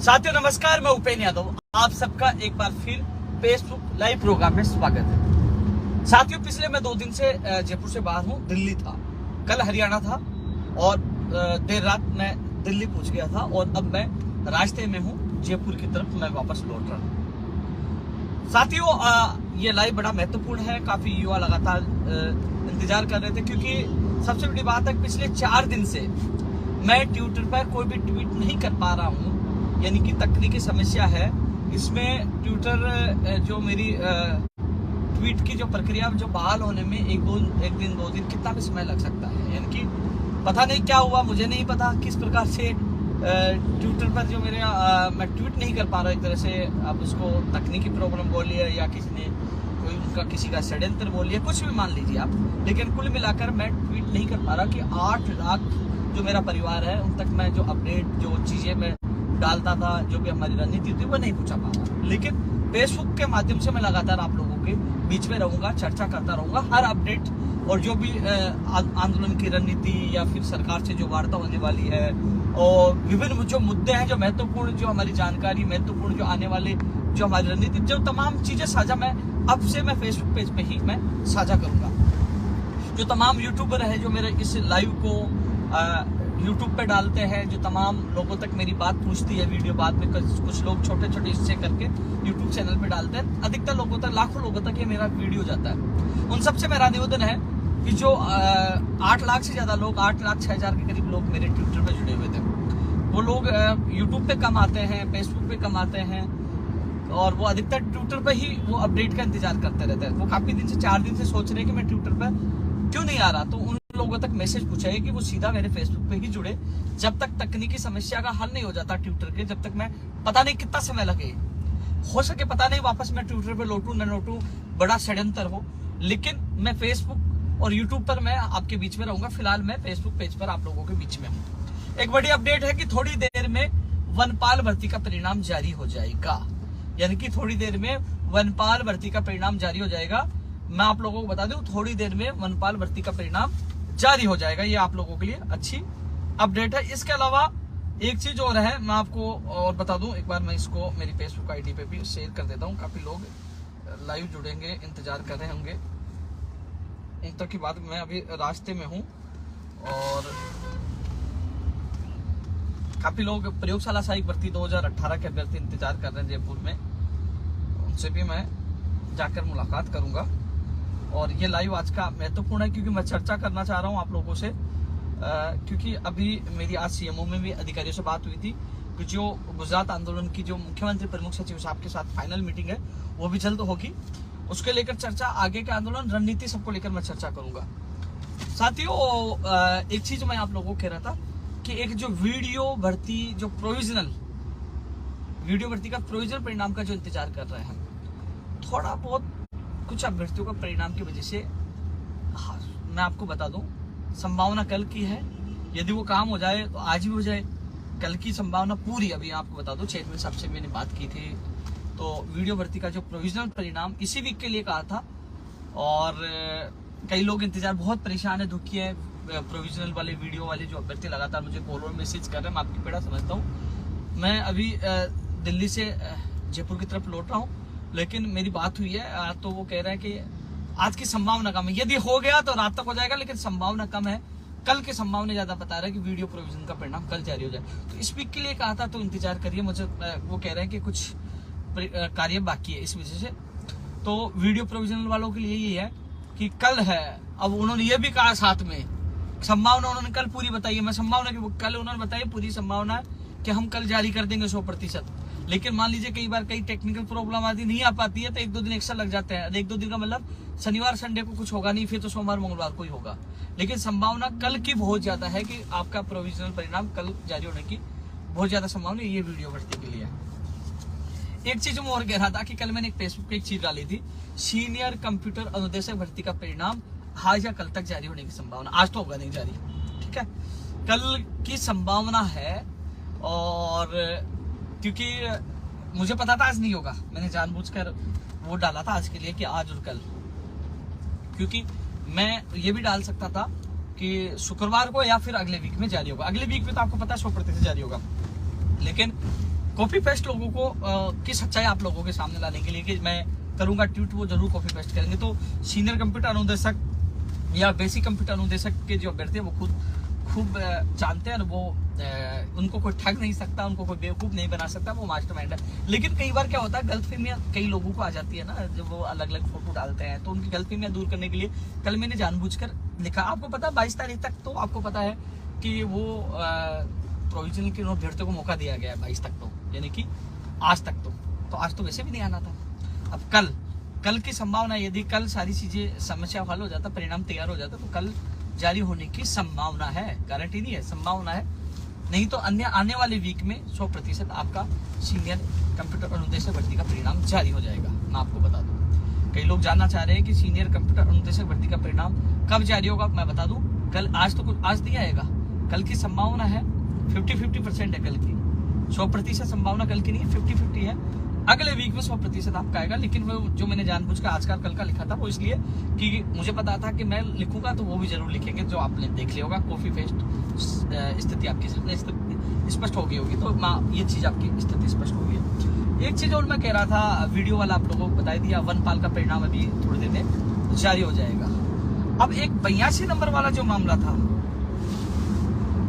साथियों नमस्कार, मैं उपेन यादव। आप सबका एक बार फिर फेसबुक लाइव प्रोग्राम में स्वागत है। साथियों पिछले मैं 2 दिन से जयपुर से बाहर हूँ। दिल्ली था, कल हरियाणा था और देर रात मैं दिल्ली पहुंच गया था और अब मैं रास्ते में हूँ जयपुर की तरफ। मैं वापस लौट रहा हूँ। साथियों ये लाइव बड़ा महत्वपूर्ण है। काफी युवा लगातार इंतजार कर रहे थे, क्योंकि सबसे बड़ी बात है पिछले 4 दिन से मैं ट्विटर पर कोई भी ट्वीट नहीं कर पा रहा हूँ। यानी कि तकनीकी समस्या है इसमें। ट्विटर जो मेरी ट्वीट की जो प्रक्रिया जो बहाल होने में एक दिन 2 दिन कितना भी समय लग सकता है। यानी कि पता नहीं क्या हुआ, मुझे नहीं पता किस प्रकार से ट्विटर पर जो मेरे मैं ट्वीट नहीं कर पा रहा। एक तरह से अब उसको तकनीकी प्रॉब्लम बोलिए या किसी ने कोई उनका किसी का षड्यंत्र बोलिए, कुछ भी मान लीजिए आप, लेकिन कुल मिलाकर मैं ट्वीट नहीं कर पा रहा कि 8 लाख जो मेरा परिवार है उन तक मैं जो अपडेट जो चीजें मैं डालता था, जो भी हमारी रणनीति थी, वो नहीं पूछा पा रहा। लेकिन फेसबुक के माध्यम से मैं लगातार आप लोगों के बीच में रहूंगा, चर्चा करता रहूंगा हर अपडेट और जो भी आंदोलन की रणनीति या फिर सरकार से जो वार्ता होने वाली है और विभिन्न जो मुद्दे हैं, जो महत्वपूर्ण, जो हमारी जानकारी महत्वपूर्ण, जो आने वाले जो हमारी रणनीति, जो तमाम चीजें साझा मैं अब से मैं फेसबुक पेज पे ही मैं साझा करूंगा। जो तमाम यूट्यूबर है जो मेरे इस लाइव को यूट्यूब पे डालते हैं, जो तमाम लोगों तक मेरी बात पहुंचती है, वीडियो बाद में कुछ लोग छोटे छोटे हिस्से करके यूट्यूब चैनल पे डालते हैं, अधिकतर लोगों तक, लाखों लोगों तक ये मेरा वीडियो जाता है। उन सबसे मेरा निवेदन है कि जो 8 लाख से ज्यादा लोग, 8 लाख 6 हजार के करीब लोग मेरे ट्विटर पे जुड़े हुए थे, वो लोग यूट्यूब पे कम आते हैं, फेसबुक पे कम आते हैं और वो अधिकतर ट्विटर पे ही वो अपडेट का इंतजार करते रहते हैं। वो काफी दिन से 4 दिन से सोच रहे हैं कि मैं ट्विटर पे क्यों नहीं आ रहा। तो उन लोगों तक मैसेज पूछा है कि वो सीधा मेरे फेसबुक पे ही जुड़े। जब तक तकनीकी समस्या का हल नहीं हो जाता ट्विटर के, जब तक मैं पता नहीं कितना समय लगे, हो सके पता नहीं वापस मैं ट्विटर पे लौटूं न लौटूं, बड़ा षड्यंत्र हो, लेकिन मैं फेसबुक और यूट्यूब पर मैं आपके बीच में रहूंगा। फिलहाल मैं फेसबुक पेज पर आप लोगों के बीच में हूँ। एक बड़ी अपडेट है कि थोड़ी देर में वनपाल भर्ती का परिणाम जारी हो जाएगा। यानी कि थोड़ी देर में वनपाल भर्ती का परिणाम जारी हो जाएगा। मैं आप लोगों को बता दूं, थोड़ी देर में वनपाल भर्ती का परिणाम जारी हो जाएगा। ये आप लोगों के लिए अच्छी अपडेट है। इसके अलावा एक चीज और है, मैं आपको और बता दूं। एक बार मैं इसको मेरी फेसबुक आईडी पे भी शेयर कर देता हूं। काफी लोग लाइव जुड़ेंगे, इंतजार कर रहे होंगे। उन तक की बात, मैं अभी रास्ते में हूं और काफी लोग प्रयोगशाला सहायक भर्ती 2018 के अभ्यर्थी इंतजार कर रहे हैं जयपुर में। उनसे भी मैं जाकर मुलाकात करूंगा। और ये लाइव आज का महत्वपूर्ण है क्योंकि मैं चर्चा करना चाह रहा हूं आप लोगों से, क्योंकि अभी मेरी आज सीएमओ में भी अधिकारियों से बात हुई थी कि जो गुजरात आंदोलन की जो मुख्यमंत्री प्रमुख सचिव साहब के साथ फाइनल मीटिंग है वो भी जल्द होगी। उसके लेकर चर्चा, आगे के आंदोलन रणनीति सबको लेकर मैं चर्चा करूंगा। साथियों एक चीज मैं आप लोगों को कह रहा था कि एक जो वीडियो भर्ती का प्रोविजनल परिणाम का जो इंतजार कर रहे हैं, थोड़ा बहुत कुछ अभ्यर्थियों का परिणाम की वजह से, हाँ, मैं आपको बता दूं, संभावना कल की है। यदि वो काम हो जाए तो आज भी हो जाए, कल की संभावना पूरी। अभी आपको बता दूं, चेयरमैन साहब से मैंने बात की थी, तो वीडियो भर्ती का जो प्रोविजनल परिणाम इसी वीक के लिए कहा था। और कई लोग इंतजार, बहुत परेशान है, दुखी है। प्रोविजनल वाले वीडियो वाले जो अभ्यर्थी लगातार मुझे कॉल और मैसेज कर रहे हैं, मैं आपकी पीड़ा समझता हूँ। मैं अभी दिल्ली से जयपुर की तरफ लौट रहा हूँ, लेकिन मेरी बात हुई है तो वो कह रहे हैं कि आज की संभावना कम है। यदि हो गया तो रात तक हो जाएगा, लेकिन संभावना कम है। कल की संभावना ज्यादा बता रहा है कि वीडियो प्रोविजन का परिणाम कल जारी हो जाए। तो इस वीक के लिए कहा था, तो इंतजार करिए। मुझे वो कह रहे हैं कि कुछ कार्य बाकी है, इस वजह से। तो वीडियो प्रोविजनल वालों के लिए ये है कि कल है। अब उन्होंने ये भी कहा साथ में, संभावना उन्होंने कल पूरी बताई है। मैं संभावना की कल उन्होंने बताई, पूरी संभावना है कि हम कल जारी कर देंगे 100%। लेकिन मान लीजिए कई बार कई टेक्निकल प्रॉब्लम आदि नहीं आ पाती है तो 1-2 दिन एक्स्ट्रा लग जाते हैं। 1-2 दिन का मतलब शनिवार संडे को कुछ होगा नहीं, फिर तो सोमवार मंगलवार को ही होगा। लेकिन संभावना कल की बहुत ज्यादा है कि आपका प्रोविजनल परिणाम कल जारी होने की बहुत ज्यादा संभावना ये वीडियो भर्ती के लिए। एक चीज मैं और कह रहा था कि कल मैंने एक फेसबुक पे एक चीज डाली थी, सीनियर कंप्यूटर अनुदेशक भर्ती का परिणाम आज या कल तक जारी होने की संभावना। आज तो होगा नहीं जारी, ठीक है, कल की संभावना है। और क्योंकि मुझे पता था आज नहीं होगा, मैंने जानबूझकर वो डाला था आज के लिए कि आज और कल, क्योंकि मैं ये भी डाल सकता था कि शुक्रवार को या फिर अगले वीक में जारी होगा। अगले वीक में तो आपको पता है 100% जारी होगा, लेकिन कॉपी पेस्ट लोगों को की सच्चाई आप लोगों के सामने लाने के लिए कि मैं करूंगा ट्वीट, वो जरूर कॉपी पेस्ट करेंगे। तो सीनियर कंप्यूटर अनुदेशक या बेसिक कंप्यूटर अनुदेशक के जो अभ्यर्थी है वो खुद खूब जानते हैं, वो उनको कोई ठग नहीं सकता, उनको कोई बेवकूफ नहीं बना सकता, वो मास्टरमाइंड है। लेकिन कई बार क्या होता है, गलतफहमियां कई लोगों को आ जाती है ना, जब वो अलग अलग फोटो डालते हैं, तो उनकी गलतफहमियां दूर करने के लिए कल मैंने जानबूझकर लिखा। आपको पता है 22 तारीख तक तो आपको पता है कि वो प्रोविजनल के अभ्यर्थियों को मौका दिया गया है 22 तक, तो यानी कि आज तक तो आज तो वैसे भी नहीं आना था। अब कल की संभावना, यदि कल सारी चीजें समस्या हल हो जाता, परिणाम तैयार हो जाता, तो कल जारी होने की संभावना है, गारंटी नहीं है, संभावना है। नहीं तो अन्य आने वाले वीक में 100% आपका सीनियर कंप्यूटर अनुदेशक भर्ती का परिणाम जारी हो जाएगा। मैं आपको बता दूं, कई लोग जानना चाह रहे हैं कि सीनियर कंप्यूटर अनुदेशक भर्ती का परिणाम कब जारी होगा। मैं बता दूं, कल, आज दिया आएगा, कल की संभावना है 50-50% है, कल की 100% संभावना कल की नहीं है, 50-50 है। अगले वीक में 100% आपका आएगा। लेकिन वो जो मैंने जानबूझकर आज का कल का लिखा था, वो इसलिए कि मुझे पता था कि मैं लिखूंगा तो वो भी जरूर लिखेंगे, जो आपने देख लिया होगा। कॉफी पेस्ट स्थिति आपकी स्पष्ट हो गई होगी, तो ये चीज आपकी स्थिति स्पष्ट हो गई। एक चीज और मैं कह रहा था, वीडियो वाला आप लोगों को बता दिया, वनपाल का परिणाम अभी थोड़ी देर में जारी हो जाएगा। अब एक 82 नंबर वाला जो मामला था,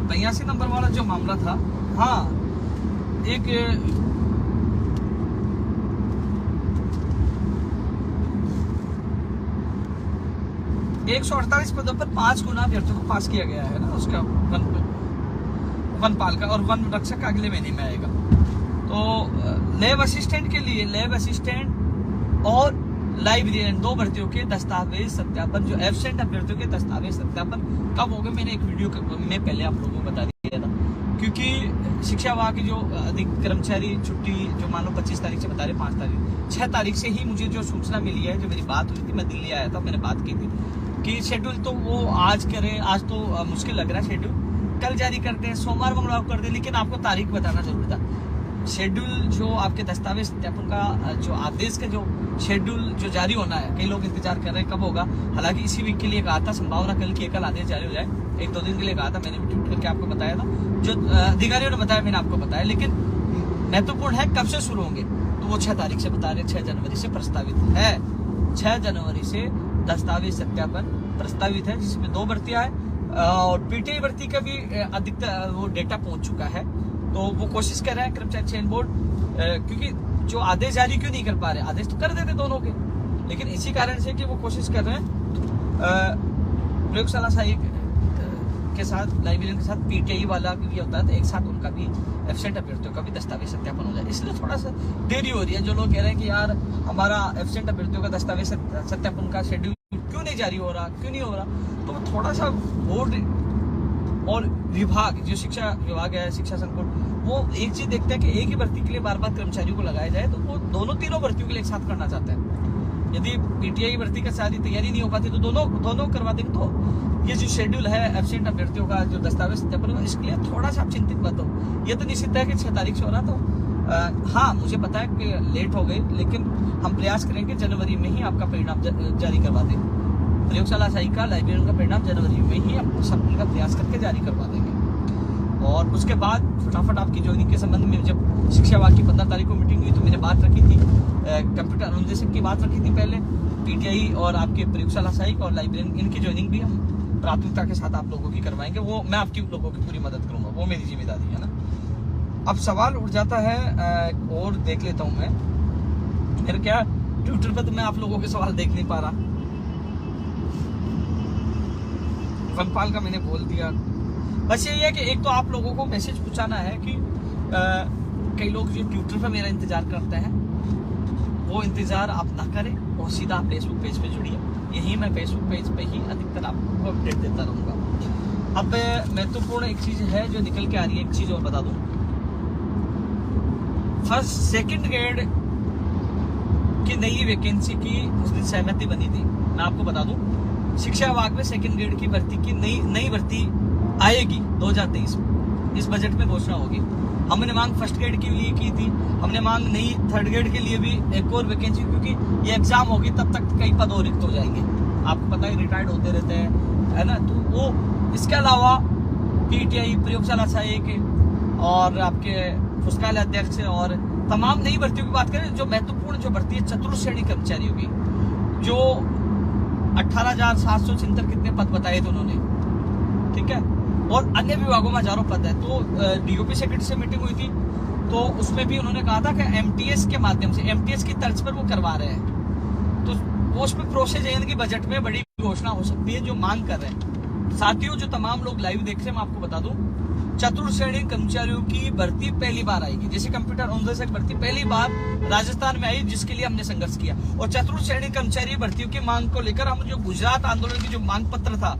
82 नंबर वाला जो मामला था, हाँ, एक 148 पदों पर 5 गुना अभ्यर्थियों को पास किया गया है ना, उसका वनपाल का, और वन रक्षक अगले महीने में आएगा। तो लैब असिस्टेंट के लिए, लैब असिस्टेंट और लाइब्रेरियन 2 भर्तियों के दस्तावेज सत्यापन, जो एब्सेंट अभ्यर्थियों के दस्तावेज सत्यापन कब होगा, मैंने एक वीडियो में पहले आप लोगों को बता दिया था। क्योंकि शिक्षा विभाग की जो अधिक कर्मचारी छुट्टी, जो मान लो 25 तारीख से बता रहे, 5 तारीख 6 तारीख से ही मुझे जो सूचना मिली है, जो मेरी बात हुई थी, मैं दिल्ली आया था, मैंने बात की थी कि शेड्यूल तो वो आज करें, आज तो मुश्किल लग रहा है, शेड्यूल कल जारी करते हैं, सोमवार मंगलवार कर दे, लेकिन आपको तारीख बताना जरूरी था। शेड्यूल जो आपके दस्तावेज सत्यापन का जो आदेश का जो शेड्यूल जो जारी होना है, कई लोग इंतजार कर रहे हैं कब होगा। हालांकि इसी वीक के लिए कहा था, संभावना कल की, कल आदेश जारी हो जाए, 1-2 दिन के लिए कहा था, मैंने भी ट्वीट करके आपको बताया था, जो अधिकारियों ने बताया मैंने आपको बताया। लेकिन महत्वपूर्ण है कब से शुरू होंगे, तो वो 6 तारीख से बता रहे, 6 जनवरी से प्रस्तावित है, 6 जनवरी से दस्तावेज सत्यापन प्रस्तावित है, जिसमें 2 भर्तियां है, और पीटीआई भर्ती का भी अधिकतर वो डेटा पहुंच चुका है। तो वो कोशिश कर रहे हैं कर्मचारी चयन बोर्ड, क्योंकि जो आदेश जारी क्यों नहीं कर पा रहे, आदेश तो कर देते दोनों के, लेकिन इसी कारण से कि वो कोशिश कर रहे हैं प्रयोगशाला सहायक के साथ, लाइब्रेरियन के साथ पीटीआई वाला भी होता है, तो एक साथ उनका भी एब्सेंट अभ्यर्थियों का भी दस्तावेज सत्यापन हो जाए, इसलिए थोड़ा सा देरी हो रही है। जो लोग कह रहे हैं कि यार हमारा एब्सेंट अभ्यर्थियों का दस्तावेज सत्यापन का शेड्यूल क्यों नहीं जारी हो रहा, क्यों नहीं हो रहा, तो थोड़ा सा बोर्ड और विभाग, जो शिक्षा विभाग है, शिक्षा संकुल, वो एक चीज देखते हैं कि एक ही भर्ती के लिए बार बार कर्मचारियों को लगाया जाए, तो वो तीनों भर्तियों के लिए एक साथ करना चाहते हैं। यदि पीटीआई भर्ती का सारी तैयारी नहीं हो पाती, तो दोनों करवा देंगे। तो ये जो शेड्यूल है एब्सेंट अभ्यर्थियों का, जो दस्तावेज सत्यापन, इसके लिए थोड़ा सा आप चिंतित मत हो। ये तो निश्चित है कि 6 तारीख से हो रहा, तो हाँ, मुझे पता है कि लेट हो गए, लेकिन हम प्रयास करेंगे जनवरी में ही आपका परिणाम जारी करवा दें। प्रयोगशाला सहायिका का, लाइब्रेरियन का परिणाम जनवरी में ही हम सब का प्रयास करके जारी करवा देंगे। और उसके बाद फटाफट आपकी ज्वाइनिंग के संबंध में, जब शिक्षा विभाग की 15 तारीख को मीटिंग हुई, तो मैंने बात रखी थी कंप्यूटर अनुदेशक की बात रखी थी पहले, पीटीआई और आपके प्रयोगशाला सहायिक और लाइब्रेरियन, इनकी ज्वाइनिंग भी हम प्राथमिकता के साथ आप लोगों की करवाएंगे। वो मैं आपकी लोगों की पूरी मदद करूंगा, वो मेरी जिम्मेदारी है ना। अब सवाल उठ जाता है, और देख लेता हूँ मैं, मेरे क्या ट्विटर पर तो मैं आप लोगों के सवाल देख नहीं पा रहा। वनपाल का मैंने बोल दिया, बस यही है कि एक तो आप लोगों को मैसेज पहुंचाना है कि कई लोग जो ट्विटर पर मेरा इंतजार करते हैं, वो इंतजार आप ना करें और सीधा आप फेसबुक पेज पे जुड़िए। यही मैं फेसबुक पेज पे ही अधिकतर आपको अपडेट देता रहूंगा। अब महत्वपूर्ण एक चीज है जो निकल के आ रही है, एक चीज और बता दूं, फर्स्ट सेकंड ग्रेड की नई वैकेंसी की उस दिन सहमति बनी थी। मैं आपको बता दूं, शिक्षा विभाग में सेकंड ग्रेड की भर्ती की नई भर्ती आएगी 2023 में, इस बजट में घोषणा होगी। हमने मांग फर्स्ट ग्रेड के लिए की थी, हमने मांग नई थर्ड ग्रेड के लिए भी एक और वैकेंसी, क्योंकि ये एग्जाम होगी तब तक कई पद और रिक्त हो जाएंगे, आपको पता है रिटायर्ड होते रहते हैं, है ना। तो वो इसके अलावा पीटीआई, प्रयोगशाला सहायक, और आपके पुस्तकालय अध्यक्ष और तमाम नई भर्तियों की बात करें, जो महत्वपूर्ण जो भर्ती है चतुर्थ श्रेणी कर्मचारियों की, जो 18,776 कितने पद बताए थे उन्होंने, ठीक है, और अन्य विभागों में हजारों पद है। तो डीओपी सेक्रेटरी से मीटिंग हुई थी, तो उसमें भी उन्होंने कहा था कि एमटीएस के माध्यम से, एमटीएस की तर्ज पर वो करवा रहे हैं, तो वो उसमें प्रोसेस है कि बजट में बड़ी घोषणा हो सकती है जो मांग कर रहे हैं। साथियों, जो तमाम लोग लाइव देख रहे हैं, मैं आपको बता दूं, चतुर्थ श्रेणी कर्मचारियों की भर्ती पहली बार आएगी। जैसे कंप्यूटर अनुदेशक भर्ती पहली बार राजस्थान में आई, जिसके लिए हमने संघर्ष किया, और चतुर्थ श्रेणी कर्मचारी भर्तियों की मांग को लेकर हम जो गुजरात आंदोलन की जो मांग पत्र था,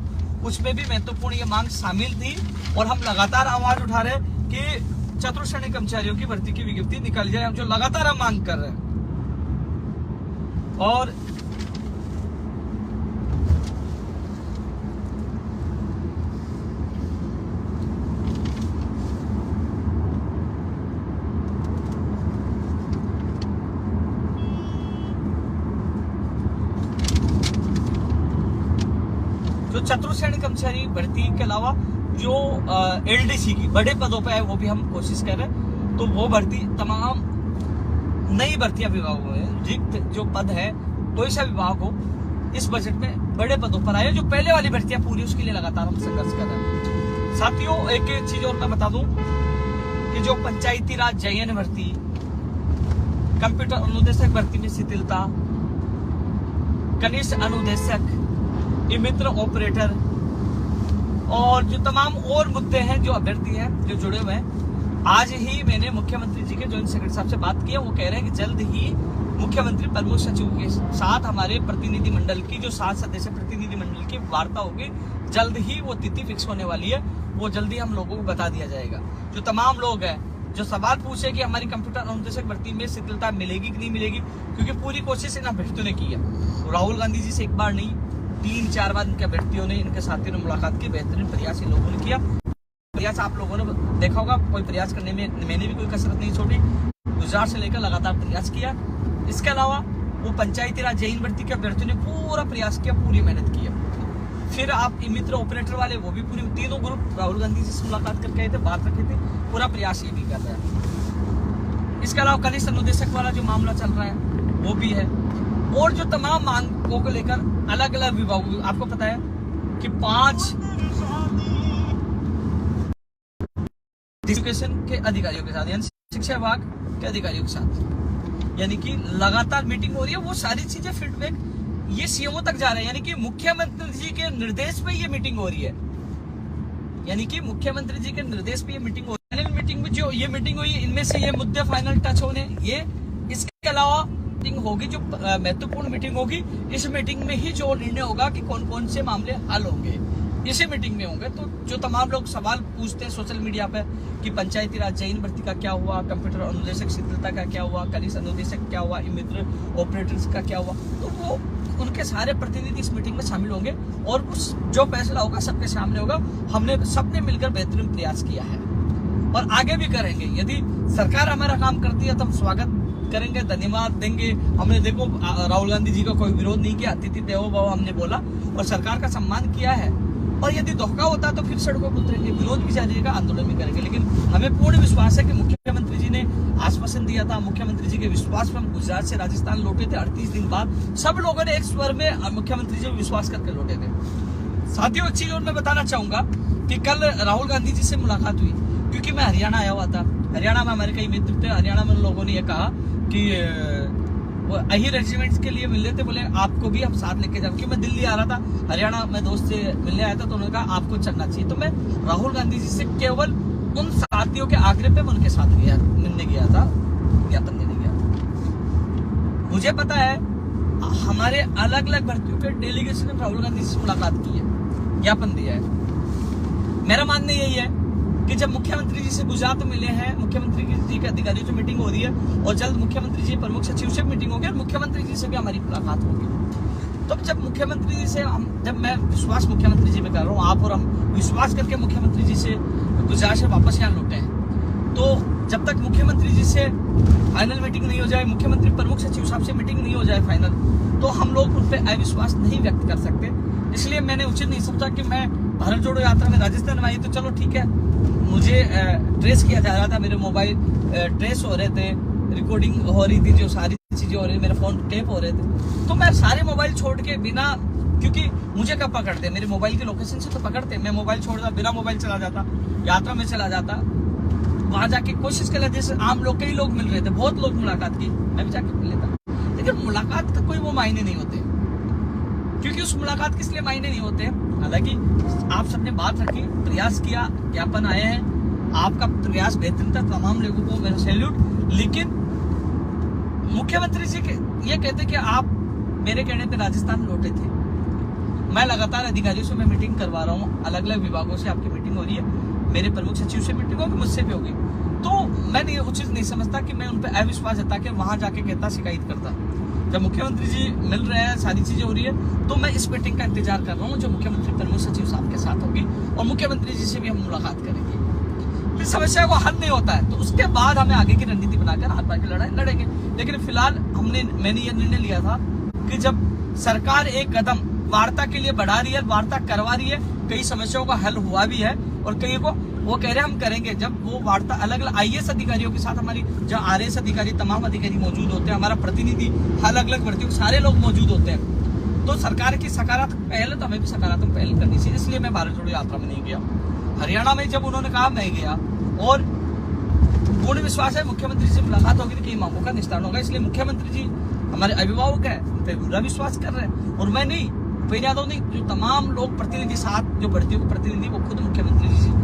उसमें भी महत्वपूर्ण ये मांग शामिल थी, और हम लगातार आवाज उठा रहे हैं कि चतुर्थ श्रेणी कर्मचारियों की भर्ती की विज्ञप्ति निकाली जाए, हम जो लगातार हम मांग कर रहे हैं। और जो चतुर्थ श्रेणी कर्मचारी भर्ती के अलावा जो एलडीसी की बड़े पदों पे है, वो भी हम कोशिश कर रहे हैं। तो वो भर्ती, तमाम नई भर्तियां विभागों में रिक्त जो पद है, कोई सा विभाग हो, इस बजट में बड़े पदों पर आए। जो पहले वाली भर्तियां पूरी, उसके लिए लगातार हम संघर्ष कर रहे हैं। साथियों, एक चीज और मैं बता दूं कि जो पंचायती राज जयन भर्ती, कंप्यूटर अनुदेशक भर्ती में शिथिलता, कनिष्ठ अनुदेशक, मित्र ऑपरेटर, और जो तमाम और मुद्दे हैं जो अभ्यर्थी हैं जो जुड़े हुए हैं, आज ही मैंने मुख्यमंत्री जी के जॉइंट सेक्रेटरी साहब से बात की है। वो कह रहे हैं कि जल्द ही मुख्यमंत्री प्रमुख सचिव के साथ हमारे प्रतिनिधि मंडल की, जो 7 सदस्य प्रतिनिधि मंडल की वार्ता होगी, जल्द ही वो तिथि फिक्स होने वाली है, वो जल्दी हम लोगों को बता दिया जाएगा। जो तमाम लोग हैं जो सवाल पूछे कि हमारी कंप्यूटर अनुदेशक भर्ती में शिथिलता मिलेगी कि नहीं मिलेगी, क्योंकि पूरी कोशिश इन अभ्यर्थियों ने की है। तो राहुल गांधी जी से एक बार नहीं, 3-4 बार इनके अभ्यर्थियों ने, इनके साथियों ने मुलाकात की, बेहतरीन प्रयास इन लोगों ने किया। प्रयास आप लोगों ने देखा होगा, कोई प्रयास करने में मैंने भी कोई कसरत नहीं छोड़ी, गुजरात से लेकर लगातार प्रयास किया। इसके अलावा वो पंचायती राज जैन भर्ती के अभ्यर्थियों ने पूरा प्रयास किया, पूरी मेहनत की है। फिर आप मित्र ऑपरेटर वाले, वो भी पूरी, तीनों ग्रुप राहुल गांधी जी से मुलाकात करके आए थे, बात रखे थे, पूरा प्रयास ये भी कर रहे हैं। इसके अलावा कनिष्ठ अनुदेशक वाला जो मामला चल रहा है, वो भी है। और जो तमाम मांगों को लेकर अलग अलग विभागों, आपको पता है कि 5 एजुकेशन के अधिकारियों के साथ, यानी शिक्षा विभाग के अधिकारियों के साथ, यानी कि लगातार मीटिंग हो रही है। वो सारी चीजें फीडबैक ये सीएमओ तक जा रहे हैं, यानी कि मुख्यमंत्री जी के निर्देश पे ये मीटिंग हो रही है, यानी कि मुख्यमंत्री जी के निर्देश पे ये मीटिंग हो रही है। मीटिंग में जो ये मीटिंग हुई, इनमें से ये मुद्दे फाइनल टच होने, ये इसके अलावा मीटिंग होगी जो महत्वपूर्ण मीटिंग होगी, इस मीटिंग में ही जो निर्णय होगा कि कौन कौन से मामले हल होंगे, इसी मीटिंग में होंगे। तो जो तमाम लोग सवाल पूछते हैं सोशल मीडिया पे कि पंचायती राज जैन भर्ती का क्या हुआ, कंप्यूटर अनुदेशक शिथिलता का क्या हुआ, कनिष्ठ अनुदेशक क्या हुआ, मित्र ऑपरेटर्स का क्या हुआ, तो वो उनके सारे प्रतिनिधि इस मीटिंग में शामिल होंगे, और उस जो फैसला होगा सबके सामने होगा। हमने सबने मिलकर बेहतरीन प्रयास किया है और आगे भी करेंगे। यदि सरकार हमारा काम करती है तो हम स्वागत करेंगे, धन्यवाद देंगे। हमने देखो राहुल गांधी जी का कोई विरोध नहीं किया, अतिथि देवो भव हमने बोला और सरकार का सम्मान किया है। और यदि धोखा होता तो फिर सड़कों पर उतरेंगे, विरोध भी जारी रहेगा, आंदोलन भी करेंगे। लेकिन हमें पूर्ण विश्वास है कि मुख्यमंत्री जी ने आश्वासन दिया था, मुख्यमंत्री जी के विश्वास पर हम गुजरात से राजस्थान लौटे थे 38 दिन बाद, सब लोगों ने एक स्वर में मुख्यमंत्री जी पर विश्वास करके लौटे थे। साथियों, एक चीज और मैं बताना चाहूंगा कि कल राहुल गांधी जी से मुलाकात हुई, क्योंकि मैं हरियाणा आया हुआ था। हरियाणा में हमारे कई मित्र थे, हरियाणा में लोगों ने यह कहा कि अही रेजिमेंट्स के लिए मिल रहे थे, बोले आपको भी हम साथ लेके जाओ। क्योंकि मैं दिल्ली आ रहा था, हरियाणा में दोस्त से मिलने आया था, तो उन्होंने कहा आपको चलना चाहिए। तो मैं राहुल गांधी जी से केवल उन साथियों के आग्रह पे मैं उनके साथ गया, मिलने गया था, ज्ञापन देने गया। मुझे पता है हमारे अलग अलग भर्तियों के डेलीगेशन ने राहुल गांधी जी से मुलाकात की है, ज्ञापन दिया है। मेरा मानना यही है कि जब मुख्यमंत्री जी से गुजरात मिले हैं, मुख्यमंत्री जी के अधिकारियों से मीटिंग हो रही है, और जल्द मुख्यमंत्री जी प्रमुख सचिव से मीटिंग होगी और मुख्यमंत्री जी से भी हमारी मुलाकात होगी। तो जब मुख्यमंत्री जी से जब मैं विश्वास मुख्यमंत्री जी पे कर रहा हूँ, आप और हम विश्वास करके मुख्यमंत्री जी से गुजरात से वापस यहाँ लौटे हैं, तो जब तक मुख्यमंत्री जी से फाइनल मीटिंग नहीं हो जाए, मुख्यमंत्री प्रमुख सचिव साहब से मीटिंग नहीं हो जाए फाइनल, तो हम लोग उन पर अविश्वास नहीं व्यक्त कर सकते। इसलिए मैंने उचित नहीं समझा कि मैं भारत जोड़ो यात्रा में राजस्थान में आई, तो चलो ठीक है, मुझे ट्रेस किया जा रहा था, मेरे मोबाइल ट्रेस हो रहे थे, रिकॉर्डिंग हो रही थी, जो सारी चीजें हो रही थी, मेरे फोन टेप हो रहे थे। तो मैं सारे मोबाइल छोड़ के बिना, क्योंकि मुझे कब पकड़ते, मेरे मोबाइल की लोकेशन से तो पकड़ते, मैं मोबाइल छोड़ता, बिना मोबाइल चला जाता, यात्रा में चला जाता, वहां जाके कोशिश कर लेते। जैसे आम लोग, कई लोग मिल रहे थे, बहुत लोग मुलाकात की, मैं भी जाके मिल लेता, लेकिन मुलाकात का कोई वो मायने नहीं होते, क्योंकि उस मुलाकात के इसलिए मायने नहीं होते। हालांकि आप सबने बात रखी, प्रयास किया, ज्ञापन आए हैं, आपका प्रयास बेहतरीन था, तमाम लोगों को मेरा सैल्यूट। लेकिन मुख्यमंत्री जी ये कहते कि आप मेरे कहने पे राजस्थान लौटे थे। मैं लगातार अधिकारियों से मैं मीटिंग करवा रहा हूँ, अलग अलग विभागों से आपकी मीटिंग हो रही है, मेरे प्रमुख सचिव से मीटिंग होगी, मुझसे भी होगी। तो मैंने ये उचित नहीं समझता कि मैं उन पर अविश्वास जता के वहां जाके कहता, शिकायत करता। जब मुख्यमंत्री जी मिल रहे हैं, सारी चीजें हो रही है, तो मैं इस मीटिंग का इंतजार कर रहा हूँ जो मुख्यमंत्री प्रमुख सचिव साहब के साथ होगी, और मुख्यमंत्री जी से भी हम मुलाकात करेंगे। इस समस्या को हल नहीं होता है तो उसके बाद हमें आगे की रणनीति बनाकर हाथ पार की लड़ाई लड़ेंगे। लेकिन फिलहाल मैंने ये निर्णय लिया था कि जब सरकार एक कदम वार्ता के लिए बढ़ा रही है, वार्ता करवा रही है, कई समस्याओं का हल हुआ भी है, और कई को वो कह रहे हैं हम करेंगे। जब वो वार्ता अलग अलग IAS अधिकारियों के साथ, हमारी जहाँ RAS अधिकारी, तमाम अधिकारी मौजूद होते हैं, हमारा प्रतिनिधि अलग अलग भर्तियों सारे लोग मौजूद होते हैं, तो सरकार की सकारात्मक पहल है, तो हमें भी सकारात्मक पहल करनी चाहिए। इसलिए मैं भारत जोड़ो यात्रा में नहीं गया। हरियाणा में जब उन्होंने कहा, मैं गया, और पूर्ण विश्वास है मुख्यमंत्री से मुलाकात होगी तो कई मांगों का निस्तारण होगा। इसलिए मुख्यमंत्री जी हमारे अभिभावक है, उन पर पूरा विश्वास कर रहे हैं, और मैं नहीं, भूपेंद्र यादव नहीं, जो तमाम लोग प्रतिनिधि साथ, जो भर्तियों के प्रतिनिधि, वो खुद मुख्यमंत्री जी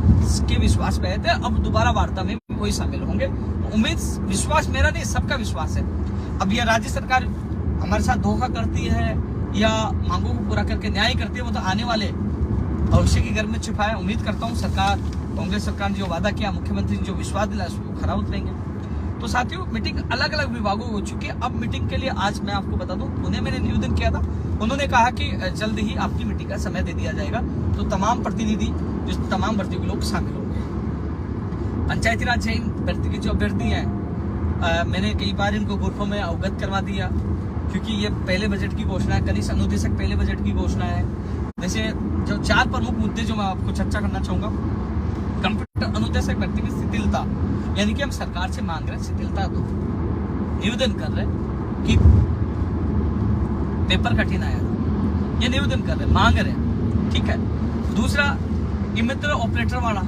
के विश्वास पे थे। अब दोबारा वार्ता में वही शामिल होंगे। उम्मीद, विश्वास मेरा नहीं, सबका विश्वास है। अब यह राज्य सरकार हमारे साथ धोखा करती है या मांगों को पूरा करके न्याय करती है, वो तो आने वाले भविष्य की गर्भ में छिपा है। उम्मीद करता हूँ सरकार, कांग्रेस सरकार ने जो वादा किया, मुख्यमंत्री जो विश्वास दिला, उसको खरा उतरेंगे। तो साथियों, मीटिंग अलग अलग विभागों हो चुकी है। अब मीटिंग के लिए आज मैं आपको बता दूं, उन्हें मैंने निवेदन किया था, उन्होंने कहा कि जल्द ही आपकी मीटिंग का समय दे दिया जाएगा, तो तमाम प्रतिनिधि, जो तमाम भर्तियों के लोग शामिल होंगे। पंचायती राज चयन भर्ती के जो अभ्यर्थी हैं, मैंने कई बार इनको ग्रुपों में अवगत करवा दिया, क्योंकि ये पहले बजट की घोषणा है, कनिष्ठ अनुदेशक पहले बजट की घोषणा है। जैसे जो 4 प्रमुख मुद्दे जो मैं आपको चर्चा करना चाहूंगा, कंप्यूटर अनुदेशक भर्ती में शिथिलता, यानी कि हम सरकार से मांग रहे हैं शिथिलता दो, निवेदन कर रहे हैं कि पेपर कठिन आया था, ये निवेदन कर रहे हैं, मांग रहे हैं, ठीक है। दूसरा, मित्र ऑपरेटर वाला,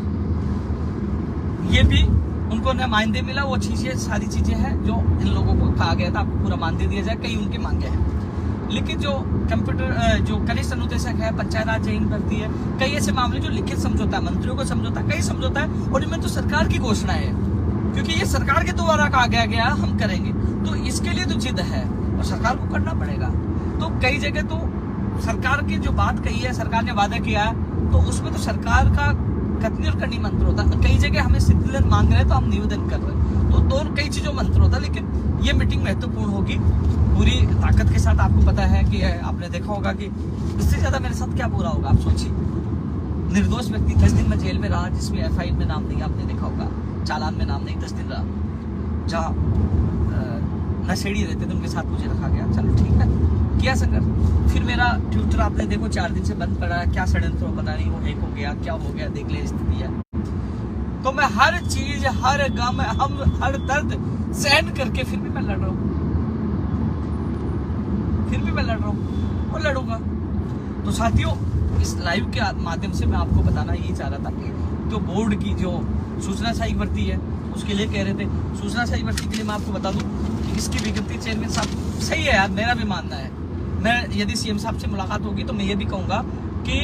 ये भी उनको न मानदेय मिला, वो चीजें, सारी चीजें हैं जो इन लोगों को कहा गया था आपको पूरा मानदेय दिया जाए, कई उनकी मांगे हैं। लेकिन जो कंप्यूटर, जो कनिष्ठ अनुदेशक है, पंचायत राज चयन भर्ती है, कई ऐसे मामले जो लिखित समझौता है, मंत्रियों को समझौता, कई समझौता है, और इनमें तो सरकार की घोषणा है, क्योंकि ये सरकार के द्वारा कहा गया हम करेंगे, तो इसके लिए तो जिद है और सरकार को करना पड़ेगा। तो कई जगह तो सरकार की जो बात कही है, सरकार ने वादा किया है, तो उसमें तो सरकार का कथनी और करनी मंत्र होता है। कई जगह हमें शिथिलन मांग रहे हैं तो हम निवेदन कर रहे हैं, तो दोनों कई चीजों मंत्र होता है। लेकिन ये मीटिंग महत्वपूर्ण होगी, पूरी ताकत के साथ। आपको पता है कि आपने देखा होगा कि इससे ज्यादा मेरे साथ क्या बुरा होगा, आप सोचिए। निर्दोष व्यक्ति 10 दिन में जेल में रहा, जिसमें FIR में नाम नहीं, आपने देखा होगा, चालान में नाम नहीं, 10 दिन रहा। जहाँ नशेड़ी रहते थे उनके साथ मुझे रखा गया, चलो ठीक है, किया संघर्ष। फिर मेरा ट्विटर आपने देखो 4 दिन से बंद पड़ा है, क्या षड्यंत्र पता नहीं, वो हैक हो गया, क्या हो गया, देख ले स्थिति है। तो मैं हर चीज, हर गम, हम हर दर्द सहन करके फिर भी मैं लड़ रहा हूँ, फिर भी मैं लड़ रहा हूँ और लड़ूंगा। तो साथियों, इस लाइव के माध्यम से मैं आपको बताना यही चाह रहा था कि जो बोर्ड की जो सूचना सहायक भर्ती है, उसके लिए कह रहे थे, सूचना सहायक भर्ती के लिए मैं आपको बता दूं कि इसकी विज्ञप्ति चेयरमैन साहब, सही है यार, मेरा भी मानना है। मैं यदि CM साहब से मुलाकात होगी तो मैं ये भी कहूँगा कि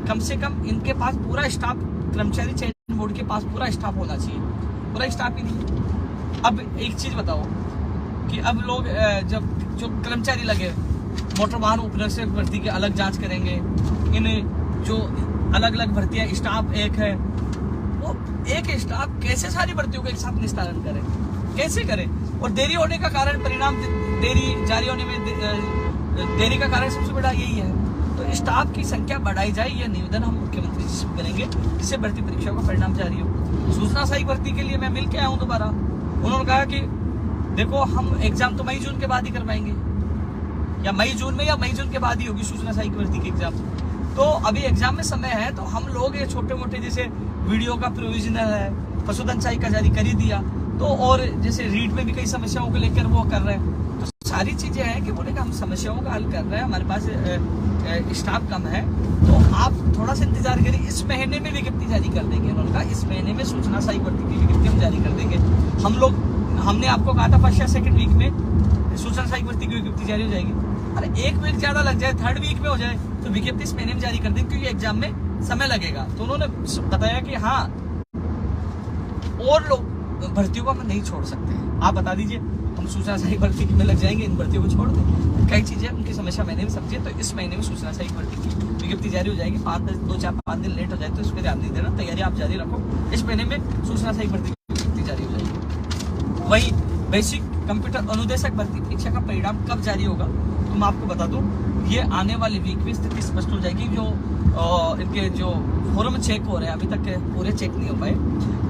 कम से कम इनके पास पूरा स्टाफ, कर्मचारी चयन बोर्ड के पास पूरा स्टाफ होना चाहिए, पूरा स्टाफ ही नहीं। अब एक चीज बताओ कि अब लोग जब जो कर्मचारी लगे, मोटर वाहन उपनिरीक्षक भर्ती की अलग जांच करेंगे, इन जो अलग अलग भर्तियां, स्टाफ एक है, वो एक स्टाफ कैसे सारी भर्तियों का एक साथ निस्तारण करे, कैसे करे? और देरी होने का कारण, परिणाम देरी जारी होने में देरी का कारण सबसे बड़ा यही है। तो स्टाफ की संख्या बढ़ाई जाए, यह निवेदन हम मुख्यमंत्री जी से करेंगे, जिससे भर्ती परीक्षा का परिणाम जारी हो। सूचना सहायक भर्ती के लिए मैं मिल के आया हूँ दोबारा, उन्होंने कहा कि देखो हम एग्जाम तो मई जून के बाद ही करवाएंगे, या मई जून में या मई जून के बाद ही होगी सूचना सहायक भर्ती की एग्जाम। तो अभी एग्जाम में समय है, तो हम लोग ये छोटे मोटे जैसे वीडियो का प्रोविजनल है, पशुधन सहायक का जारी कर ही दिया। तो और जैसे रीट में भी कई समस्याओं को लेकर वो कर रहे हैं। तो सारी चीजें हैं कि बोले कि हम समस्याओं का हल कर रहे हैं, हमारे पास स्टाफ कम है, तो आप थोड़ा सा इंतजार करिए, इस महीने में विज्ञप्ति जारी कर देंगे। उन्होंने कहा इस महीने में सूचना सहायक भर्ती की विज्ञप्ति हम जारी कर देंगे। हमने आपको कहा था फर्स्ट या सेकंड वीक में सूचना सहायक भर्ती की विज्ञप्ति जारी हो जाएगी। अरे एक वीक ज्यादा लग जाए, थर्ड वीक में हो जाए तो विज्ञप्ति इस महीने में जारी कर देंगे, क्योंकि एग्जाम में समय लगेगा। तो उन्होंने बताया कि हाँ, और लोग भर्तियों को हम नहीं छोड़ सकते हैं, आप बता दीजिए हम सूचना सहायक भर्ती में लग जाएंगे, इन भर्तियों को छोड़ दें। कई चीजें उनकी समस्या महीने में समझिए, तो इस महीने में सूचना सहायक भर्ती की विज्ञप्ति जारी हो जाएगी। 2-4-5 दिन लेट हो जाए तो इस पर ध्यान नहीं देना, तैयारी आप जारी रखो। इस महीने में सूचना सहायक भर्ती की विज्ञप्ति जारी हो जाएगी। वही बेसिक कंप्यूटर अनुदेशक भर्ती परीक्षा का परिणाम कब जारी होगा तो मैं आपको बता दूं, ये आने वाले वीक में स्थिति स्पष्ट हो जाएगी। जो इनके जो फॉर्म चेक हो रहे हैं, अभी तक पूरे चेक नहीं हो पाए।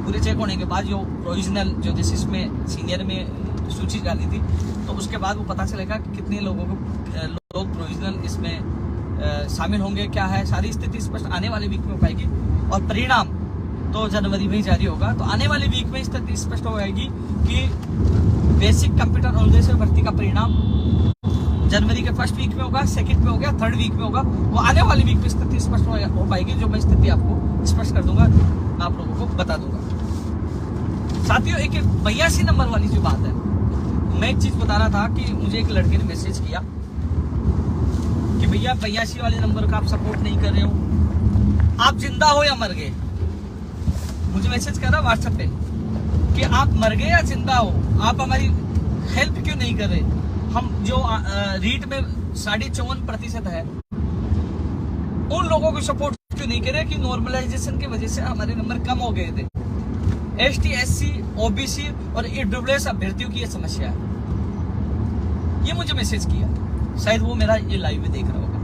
पूरे चेक होने के बाद जो प्रोविजनल जो जैसे इसमें सीनियर में सूची डाली थी, तो उसके बाद वो पता चलेगा कि कितने लोगों को लोग प्रोविजनल इसमें शामिल होंगे, क्या है, सारी स्थिति स्पष्ट आने वाले वीक में हो पाएगी। और परिणाम तो जनवरी में ही जारी होगा। तो आने वाले वीक में स्थिति स्पष्ट हो जाएगी कि बेसिक कंप्यूटर अनुदेशक भर्ती का परिणाम जनवरी के फर्स्ट वीक में होगा, सेकंड में होगा, थर्ड वीक में होगा। वो आने वाली वीक में स्थिति स्पष्ट हो पाएगी, जो मैं स्थिति आपको स्पष्ट कर दूंगा, आप लोगों को बता दूंगा। साथियों, एक 82 नंबर वाली जो बात है, मैं एक चीज बता रहा था कि मुझे एक लड़के ने मैसेज किया कि भैया 82 वाले नंबर का आप सपोर्ट नहीं कर रहे हो, आप जिंदा हो या मर गए। मुझे मैसेज कर रहा व्हाट्सएप पे कि आप मर गए या जिंदा हो, आप हमारी हेल्प क्यों नहीं कर रहे। हम जो रीट में 54.5% है, उन लोगों को सपोर्ट क्यों नहीं करे कि नॉर्मलाइजेशन की वजह से हमारे नंबर कम हो गए थे। ST, SC, OBC और EWS अभ्यर्थियों की ये समस्या है। ये मुझे मैसेज किया, शायद वो मेरा ये लाइव में देख रहा होगा।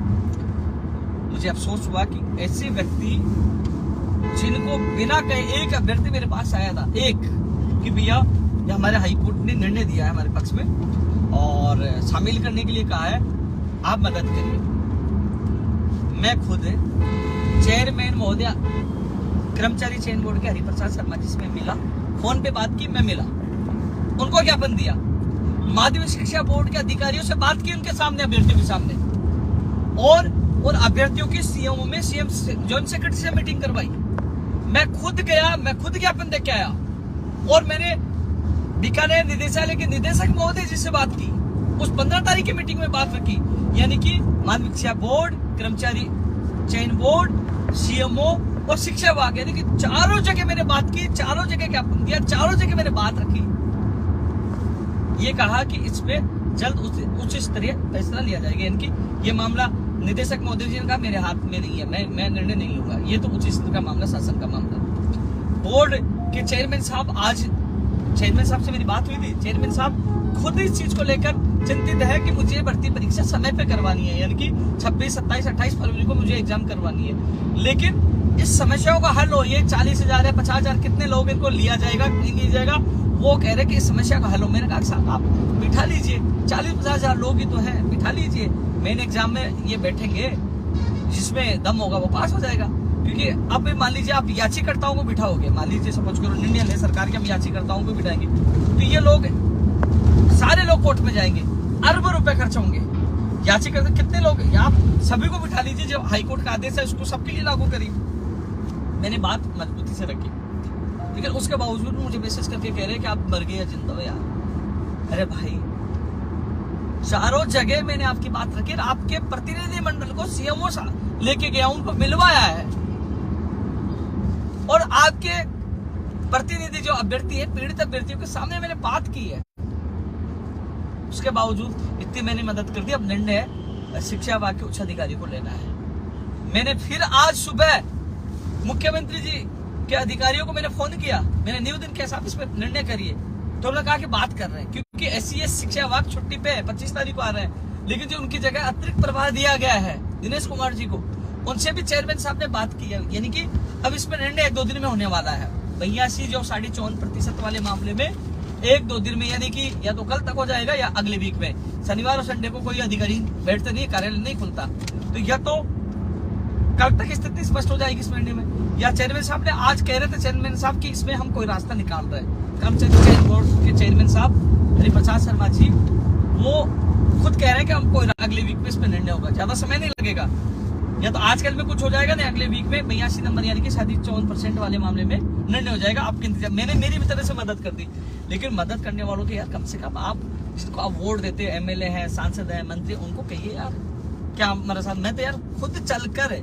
मुझे अफसोस हुआ कि ऐसे व्यक्ति जिनको बिना कहे, एक अभ्यर्थी मेरे पास आया था, एक कि भैया हमारे हाईकोर्ट ने निर्णय दिया है हमारे पक्ष में और शामिल करने के लिए कहा है, आप मदद करिए। मैं खुद चेयरमैन महोदय कर्मचारी चयन बोर्ड के हरिप्रसाद शर्मा जी से मिला, फोन पे बात की, मैं मिला, उनको ज्ञापन दिया, माध्यमिक शिक्षा बोर्ड के अधिकारियों से बात की उनके सामने, अभ्यर्थियों के सामने, और अभ्यर्थियों की सीएमओ में सीएम जॉइंट सेक्रेटरी से मीटिंग करवाई। मैं खुद गया, मैं खुद ज्ञापन दे के आया और मैंने बीकानेर निदेशालय के निदेशक महोदय जी से बात की, उस 15 तारीख की मीटिंग में बात रखी। यानी कि माध्यमिक शिक्षा बोर्ड, कर्मचारी चयन बोर्ड, सीएमओ और शिक्षा विभाग, यानी कि चारों जगह मैंने बात की, चारों जगह ज्ञापन दिया, चारों जगह मैंने बात रखी। ये कहा कि इस पे जल्द उच्च स्तरीय फैसला लिया जाएगा। यानी कि ये मामला निदेशक महोदय जी ने कहा मेरे हाथ में नहीं है, मैं निर्णय नहीं लूंगा, ये तो उच्च स्तर का मामला, शासन का मामला। बोर्ड के चेयरमैन साहब, आज चेयरमैन साहब से मेरी बात हुई थी, चेयरमैन साहब खुद इस चीज को लेकर चिंतित है कि मुझे भर्ती परीक्षा समय पे करवानी है, यानी कि 26, 27, 28 फरवरी को मुझे एग्जाम करवानी है। लेकिन इस समस्याओं का हल हो, ये 40,000 या 50,000 कितने लोग इनको लिया जाएगा नहीं लिया जाएगा, वो कह रहे कि इस समस्या का हल हो। मैंने कहा साहब आप बिठा लीजिए, 40-50,000 लोग ही तो हैं, बिठा लीजिए, मेन एग्जाम में ये बैठेंगे, जिसमें दम होगा वो पास हो जाएगा। क्योंकि अब मान लीजिए आप याचिकर्ताओं को बिठाओगे, मान लीजिए सपोज करो निर्णय ले सरकार के, हम याचिकर्ताओं को बिठाएंगे, तो ये लोग सारे लोग कोर्ट में जाएंगे, अरबों रुपए खर्च होंगे। याचिकर्ता कितने लोग, आप सभी को बिठा लीजिए, जो हाईकोर्ट का आदेश है उसको सबके लिए लागू करिए। मैंने बात मजबूती से रखी, लेकिन उसके बावजूद मुझे मैसेज करके कह रहे हैं कि आप मर गए या जिंदा हो यार। अरे भाई, चारों जगह मैंने आपकी बात रखी, आपके प्रतिनिधि मंडल को सीएमओ लेके गया, उनको मिलवाया है, और आपके प्रतिनिधि जो अभ्यर्थी है, पीड़ित अभ्यर्थियों के सामने मैंने बात की है। उसके बावजूद इतनी मैंने मदद कर दी। अब निर्णय शिक्षा विभाग के उच्च अधिकारी को लेना है। मैंने फिर आज सुबह मुख्यमंत्री जी के अधिकारियों को मैंने फोन किया, मैंने निवेदन किया साहब इस पर निर्णय करिए, तो उन्होंने कहा कि बात कर रहे हैं, क्योंकि SCS शिक्षा विभाग छुट्टी पे है, 25 तारीख को आ रहे हैं, लेकिन जो उनकी जगह अतिरिक्त प्रभार दिया गया है दिनेश कुमार जी को, उनसे भी चेयरमैन साहब ने बात की है। यानी कि अब इसमें निर्णय 1-2 दिन में होने वाला है। 82 जो 54% वाले मामले में 1-2 दिन में, यानी कि या तो कल तक हो जाएगा या अगले वीक में। शनिवार और संडे को कोई अधिकारी बैठते नहीं, कार्यालय नहीं खुलता, तो या तो कल तक स्थिति स्पष्ट हो जाएगी इस महीने में। या चेयरमैन साहब ने आज कह रहे थे चेयरमैन साहब कि इसमें हम कोई रास्ता निकाल रहे हैं। कर्मचारी चयन बोर्ड के चेयरमैन साहब हरिप्रसाद शर्मा जी वो खुद कह रहे हैं कि हम कोई अगले वीक में इस पर निर्णय होगा, ज्यादा समय नहीं लगेगा। या तो आजकल में कुछ हो जाएगा ना, अगले वीक में 82 नंबर यानी कि शायद 54% वाले मामले में निर्णय हो जाएगा। आपके इंतजार, मैंने मेरी भी तरह से मदद कर दी, लेकिन मदद करने वालों के यार कम से कम आप जिसको आप वोट देते हैं, एमएलए हैं, सांसद हैं, मंत्री, उनको कहिए यार क्या हमारे साथ। मैं तो यार खुद चलकर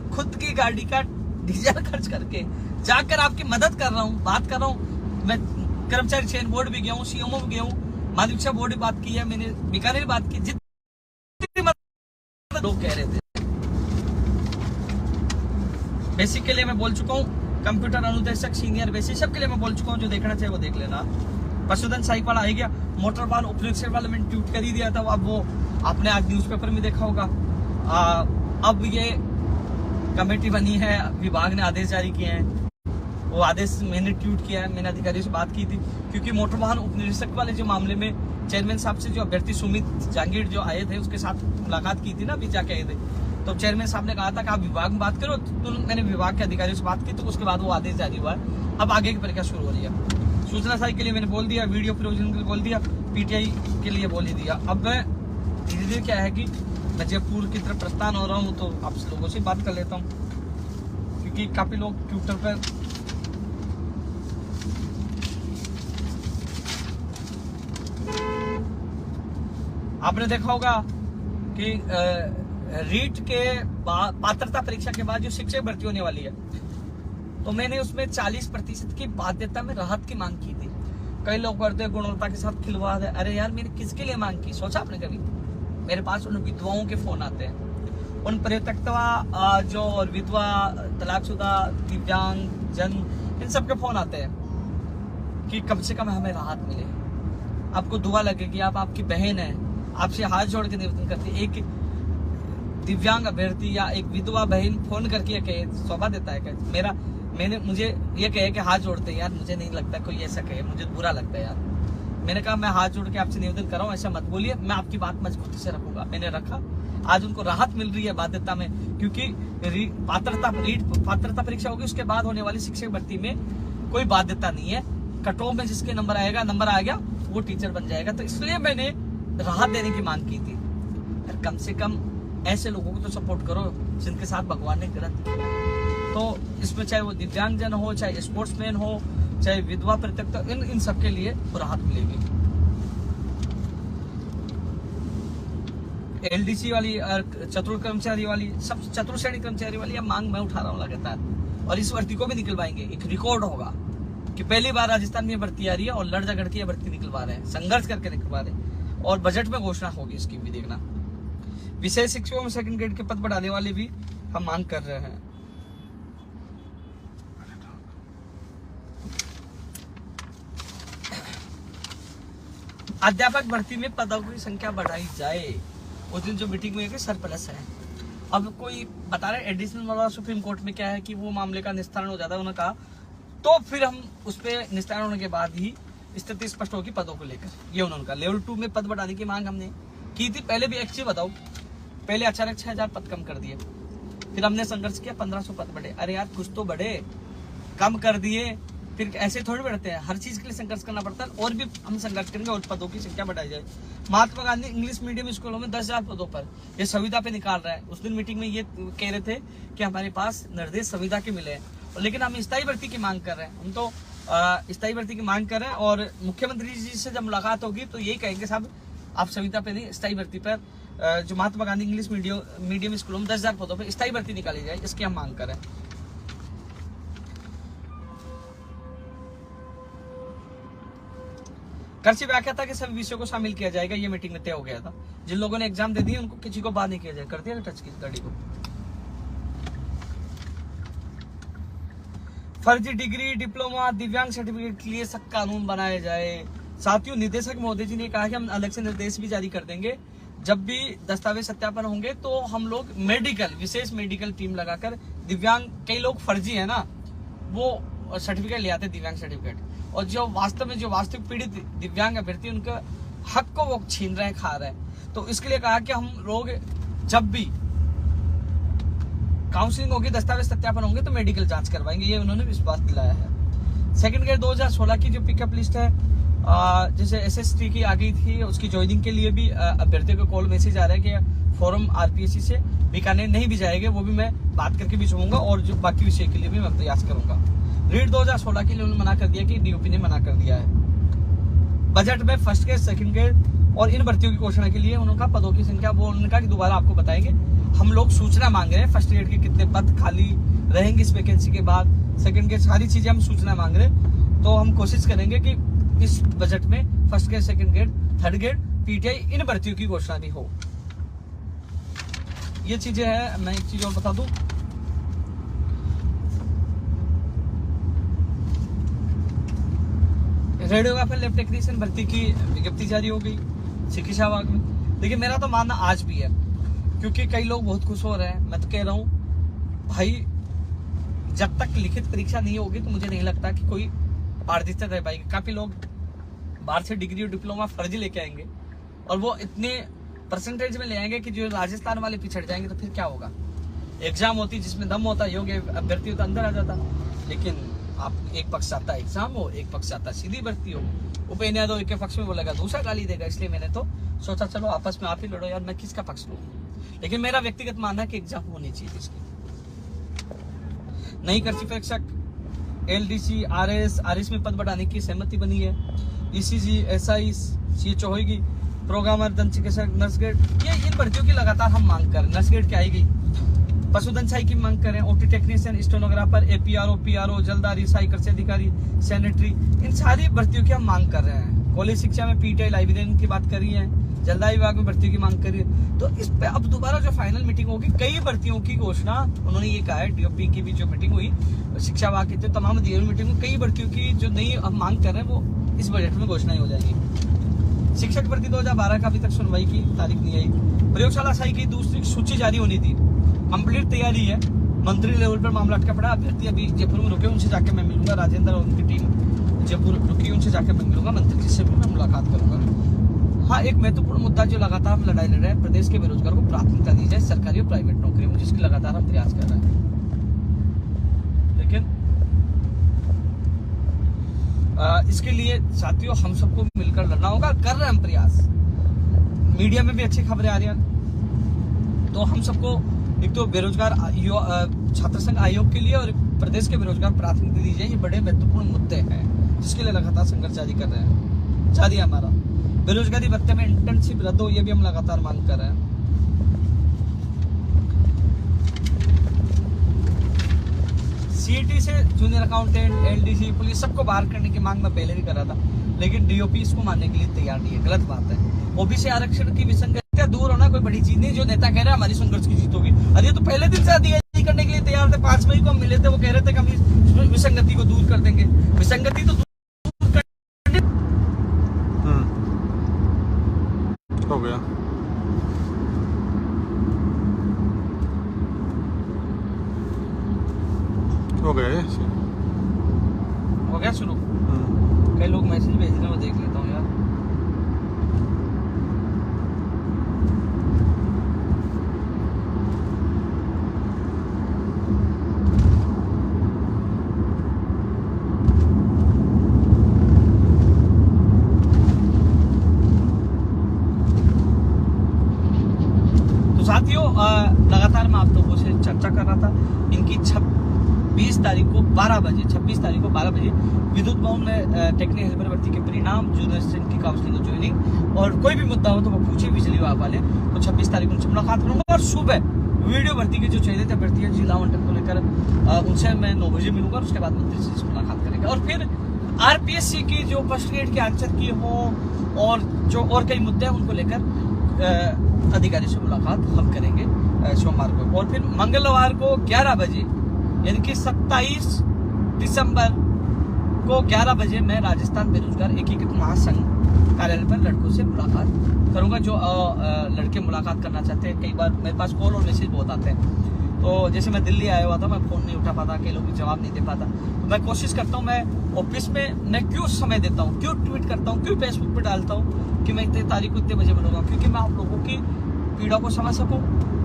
खुद की गाड़ी का डीजल खर्च करके जाकर आपकी मदद कर रहा हूँ, बात कर रहा हूँ। मैं कर्मचारी चयन बोर्ड भी गया हूँ, सीएमओ भी गया हूँ, माध्यमिक शिक्षा बोर्ड भी बात की है, मैंने बीकानेर बात की, जितनी मदद लोग कह रहे थे। बेसिक के लिए मैं बोल चुका हूँ, कंप्यूटर अनुदेशक, सीनियर बेसिक सबके लिए मैं बोल चुका हूँ, जो देखना चाहिए वो देख लेना। पशुधन सहायक वाला आ गया, मोटर वाहन उपनिरीक्षक वाला मैंने ट्वीट कर ही दिया था, अब वो आपने आज न्यूज़पेपर में देखा होगा। अब ये कमेटी बनी है, विभाग ने आदेश जारी किए हैं, वो आदेश मैंने ट्वीट किया है, मैंने अधिकारियों से बात की थी, क्योंकि मोटर वाहन उपनिरीक्षक वाले जो मामले में चेयरमैन साहब से जो अभ्यर्थी सुमित जहांगीर जो आए थे उसके साथ मुलाकात की थी ना, अभी जाके आए थे, तो चेयरमैन साहब ने कहा था कि आप विभाग में बात करो, तो मैंने विभाग के अधिकारियों से बात की, तो उसके बाद वो आदेश जारी हुआ है। अब आगे की प्रक्रिया शुरू हो रही है। सूचना सहायक के लिए मैंने बोल दिया, वीडियो प्रोविजन के लिए बोल दिया, पीटीआई के लिए बोल ही दिया। अब मैं धीरे धीरे क्या है कि मैं जयपुर की तरफ प्रस्थान हो रहा हूँ, तो आप लोगों से बात कर लेता हूँ, क्योंकि काफी लोग ट्विटर पर आपने देखा होगा कि रीट के पात्रता परीक्षा के बाद जो शिक्षक भर्ती होने वाली है, तो मैंने उसमें 40% की बाध्यता में राहत की मांग की थी। कई लोग करते हैं गुणवत्ता के साथ खिलवाड़ है। अरे यार, मैंने किसके लिए मांग की, सोचा आपने कभी? मेरे पास उन विधवाओं के फोन आते हैं, उन परित्यक्ता जो और विधवा, तलाकशुदा, दिव्यांग जन, इन सबके फोन आते हैं कि कम से कम हमें राहत मिले। आपको दुआ लगेगी, आप आपकी बहन है, आपसे हाथ जोड़ के निवेदन करती है। एक दिव्यांग अभ्यर्थी या एक विधवा बहन फोन करके कहे, शोभा देता है कि मुझे ये कहे कि हाथ जोड़ते हैं, यार मुझे नहीं लगता कोई ऐसा कहे, मुझे बुरा लगता है यार। मैंने कहा मैं हाथ जोड़ के आपसे निवेदन कर रहा हूँ, ऐसा मत बोलिए, मैं आपकी बात मजबूती से रखूंगा। मैंने रखा, आज उनको राहत मिल रही है बाध्यता में, क्योंकि पात्रता परीक्षा होगी, उसके बाद होने वाली शिक्षक भर्ती में कोई बाध्यता नहीं है। कट ऑफ में जिसके नंबर आ गया वो टीचर बन जाएगा। तो इसलिए मैंने राहत देने की मांग की थी। यार कम से कम ऐसे लोगों को तो सपोर्ट करो जिनके साथ भगवान ने ग्रंथ किया। तो इसमें चाहे वो दिव्यांगजन हो, चाहे स्पोर्ट्समैन हो, चाहे विधवा परित्यक्ता, इन सब के लिए राहत मिलेगी। एलडीसी वाली, चतुर्थ कर्मचारी वाली, सब चतुर्थ श्रेणी कर्मचारी वाली मांग मैं उठा रहा हूँ लगातार, और इस भर्ती को भी निकलवाएंगे। एक रिकॉर्ड होगा कि पहली बार राजस्थान में भर्ती आ रही है और लड़ झगड़ के भर्ती निकलवा रहे हैं, संघर्ष करके निकलवा रहे हैं, और बजट में घोषणा होगी इसकी भी देखना। विशेष शिक्षकों में सेकंड ग्रेड के पद बढ़ाने वाले भी हम मांग कर रहे हैं। अध्यापक भर्ती में पदों की संख्या बढ़ाई जाए। उस दिन जो मीटिंग में सरप्लस है। अब कोई बता रहे एडिशनल वाला सुप्रीम कोर्ट में क्या है कि वो मामले का निस्तारण हो जाता है, उन्होंने कहा, तो फिर हम उस पर निस्तारण होने के बाद ही स्थिति स्पष्ट होगी पदों को लेकर। ये उन्होंने कहा। लेवल 2 में पद बढ़ाने की मांग हमने की थी पहले भी। एक चीज बताओ, पहले अचानक 6000 पद कम कर दिए, फिर हमने संघर्ष किया 1500 पद बढ़े। अरे यार कुछ तो बढ़े, कम कर दिए, फिर ऐसे थोड़ी बढ़ते हैं। हर चीज के लिए संघर्ष करना पड़ता है, और भी हम संघर्ष करेंगे और पदों की संख्या बढ़ाई जाए। महात्मा गांधी इंग्लिश मीडियम स्कूलों में 10,000 पदों पर ये संविदा पे निकाल रहा है। उस दिन मीटिंग में ये कह रहे थे कि हमारे पास निर्देश संविदा के मिले हैं, लेकिन हम स्थायी भर्ती की मांग कर रहे हैं। हम तो स्थायी भर्ती की मांग कर रहे हैं, और मुख्यमंत्री जी से जब मुलाकात होगी तो यही कहेंगे साहब आप संविदा पे नहीं, स्थायी भर्ती पर जो महात्मा गांधी इंग्लिश मीडियम स्कूलों में 10,000 पदों पर स्थायी भर्ती निकाली जाए, इसकी हम मांग कर रहे हैं। कर्षि व्याख्या था कि सभी विषयों को शामिल किया जाएगा, ये मीटिंग में तय हो गया था। जिन लोगों ने एग्जाम दे दिए उनको किसी को बात नहीं किया जाए। कर दिया टच की गाड़ी को। फर्जी डिग्री, डिप्लोमा, दिव्यांग सर्टिफिकेट के लिए सख्त कानून बनाया जाए। साथियों, निदेशक महोदय जी ने कहा कि हम अलग से निर्देश भी जारी कर देंगे। जब भी दस्तावेज सत्यापन होंगे तो हम लोग विशेष मेडिकल टीम लगाकर, दिव्यांग कई लोग फर्जी है ना, वो सर्टिफिकेट ले आते, दिव्यांग सर्टिफिकेट, और जो वास्तव में जो वास्तविक पीड़ित दिव्यांग अभ्यर्थी उनका हक को वो छीन रहे हैं, खा रहे हैं। तो इसके लिए कहा कि हम लोग जब भी काउंसलिंग होगी, दस्तावेज सत्यापन होंगे तो मेडिकल जांच करवाएंगे, ये उन्होंने विश्वास दिलाया है। सेकंड ग्रेड 2016 की जो पिकअप लिस्ट है, जैसे SST की आ गई थी, उसकी ज्वाइनिंग के लिए भी अभ्यर्थियों को कॉल मैसेज आ रहा है कि फॉर्म RPSC से बीकानेर नहीं भी जाएंगे, वो भी मैं बात करके भी छूंगा और जो बाकी विषय के लिए भी मैं प्रयास करूंगा। रीड 2016 के लिए उन्होंने मना कर दिया कि DOP ने मना कर दिया है। बजट में फर्स्ट ग्रेड, सेकंड ग्रेड और इन भर्तियों की घोषणा के लिए उन्होंने कहा पदों की संख्या, वो उन्होंने कहा कि दोबारा आपको बताएंगे। हम लोग सूचना मांग रहे हैं, फर्स्ट ग्रेड के कितने पद खाली रहेंगे इस वैकेंसी के बाद, सेकंड ग्रेड, सारी चीजें हम सूचना मांग रहे हैं। तो हम कोशिश करेंगे कि इस बजट में first grade, second grade, third grade, PTI इन भर्तियों की घोषणा भी हो। ये चीजें हैं। मैं एक चीज और बता दूं, रेडियोग्राफर लैब टेक्नीशियन भर्ती की विज्ञप्ति जारी हो गई चिकित्सा विभाग में। देखिए मेरा तो मानना आज भी है, क्योंकि कई लोग बहुत खुश हो रहे हैं। मैं तो कह रहा हूं भाई, जब तक लिखित परीक्षा नहीं होगी तो मुझे नहीं लगता कि कोई पारदर्शिता रह पाएगी। काफी लोग बाहर से डिग्री और डिप्लोमा फर्जी लेके आएंगे और वो इतने परसेंटेज में ले आएंगे कि जो राजस्थान वाले पिछड़ जाएंगे, तो फिर क्या होगा। एग्जाम होती जिसमें दम होता, योग्य अभ्यर्थी होता, अंदर आ जाता। लेकिन आप एक पक्ष आता एग्जाम हो, एक पक्ष आता सीधी भर्ती हो। उपेन्द्र यादव एक के पक्ष में बोलेगा, दूसरा गाली देगा। इसलिए मैंने तो सोचा चलो आपस में आप ही लड़ो यार, मैं किसका पक्ष लूं। लेकिन मेरा व्यक्तिगत मानना है कि एग्जाम होनी चाहिए इसकी। नई कृषि परीक्षक LDC RS में पद बढ़ाने की सहमति बनी है। ECG SI CHO होगी, प्रोग्रामर, दंत चिकित्सक, नर्स ग्रेड, ये इन भर्तियों की लगातार हम मांग कर। नर्स ग्रेड क्या आएगी, पशुधन सहायक की मांग करें, OT technician, stenographer, APRO PRO, जलदारी, सहायक कृषि अधिकारी, सैनिटरी, इन सारी भर्तियों की हम मांग कर रहे हैं। कॉलेज शिक्षा में PTI लाइब्रेरियन की बात करी है, जलदारी विभाग में भर्तियों की मांग करी है। तो इस पे अब दोबारा जो फाइनल मीटिंग होगी, कई भर्तियों की घोषणा उन्होंने ये कहा है। DOP की भी जो मीटिंग हुई, शिक्षा विभाग की तमाम मीटिंग में कई भर्तियों की जो नई हम मांग कर रहे हैं वो इस बजट में घोषणा हो जाएगी। शिक्षक भर्ती 2012 का अभी तक सुनवाई की तारीख नहीं आई। प्रयोगशाला सहायक की दूसरी सूची जारी होनी थी, कंप्लीट तैयारी है। मंत्री लेवल पर मामला अटका पड़ा। अभ्यर्थी अभी जयपुर में रुके, उनसे जाके मैं मिलूंगा। राजेंद्र और उनकी टीम जयपुर रुकी, उनसे जाके मैं मिलूंगा। मंत्री जी से भी मैं मुलाकात करूंगा। हाँ, एक महत्वपूर्ण मुद्दा जो लगातार हम लड़ाई लड़ रहे हैं, प्रदेश के बेरोजगार को प्राथमिकता दी जाए सरकारी और प्राइवेट नौकरी में, जिसकी लगातार हम प्रयास कर रहे हैं। लेकिन इसके लिए साथियों हम सबको मिलकर लड़ना होगा। कर रहे हैं हम प्रयास, मीडिया में भी अच्छी खबरें आ रही हैं। तो हम सबको एक तो बेरोजगार छात्र संघ आयोग के लिए और प्रदेश के बेरोजगार प्राथमिकता दी जाए, ये बड़े महत्वपूर्ण मुद्दे हैं जिसके लिए लगातार संघर्ष जारी कर रहे हैं। जारी है हमारा। बेरोजगारी भत्ते में इंटर्नशिप रद्द हो, ये भी हम लगातार मांग कर रहे हैं। CET से जूनियर अकाउंटेंट, LDC, पुलिस सबको बाहर करने की मांग मैं पहले भी कर रहा था, लेकिन DOP इसको मानने के लिए तैयार नहीं है। गलत बात है। OBC आरक्षण की विसंगतियां दूर होना कोई बड़ी चीज नहीं। जो नेता कह रहे हैं हमारी संघर्ष की जीत होगी, अरे तो पहले दिन से अधिकारी करने के लिए तैयार थे। 5 मई को हम मिले थे, वो कह रहे थे कि हम विसंगति को दूर कर देंगे। विसंगति तो दूर कर हो गया। हो गया शुरू। कई लोग मैसेज भेज रहे हैं, वो देख लेता हूँ यार। तो साथियों, लगातार मैं आप लोगों से चर्चा कर रहा था। इनकी 26 तारीख को 12 बजे विद्युत भवन में टेक्निकल हेल्पर भर्ती के परिणाम, जूनियर असिस्टेंट की काउंसलिंग और ज्वाइनिंग, और कोई भी मुद्दा हो तो वो पूछे बिजली विभाग वाले। तो 26 तारीख को उनसे मुलाकात करूंगा और सुबह वीडियो भर्ती के जो चयनित अभ्यर्थी जिला आवंटन को लेकर उनसे मैं 9 बजे मिलूंगा। उसके बाद मंत्री जी से मुलाकात करेंगे और फिर RPSC की जो फर्स्ट ग्रेड के आंसर की हो और जो और कई मुद्दे हैं उनको लेकर अधिकारी से मुलाकात हम करेंगे सोमवार को। और फिर मंगलवार को 11 बजे यानी कि 27 दिसंबर को 11 बजे मैं राजस्थान बेरोजगार एकीकृत महासंघ कार्यालय पर लड़कों से मुलाकात करूंगा। जो लड़के मुलाकात करना चाहते हैं, कई बार मेरे पास कॉल और मैसेज बहुत आते हैं। तो जैसे मैं दिल्ली आया हुआ था, मैं फोन नहीं उठा पाता, कई लोग जवाब नहीं दे पाता। तो मैं कोशिश करता हूँ, मैं ऑफिस में मैं क्यों समय देता हूँ, क्यों ट्वीट करता हूँ, क्यों फेसबुक पे डालता हूँ कि मैं इतने तारीख को इतने बजे मिलूंगा, क्योंकि मैं आप लोगों की पीड़ा को समझ सकूँ।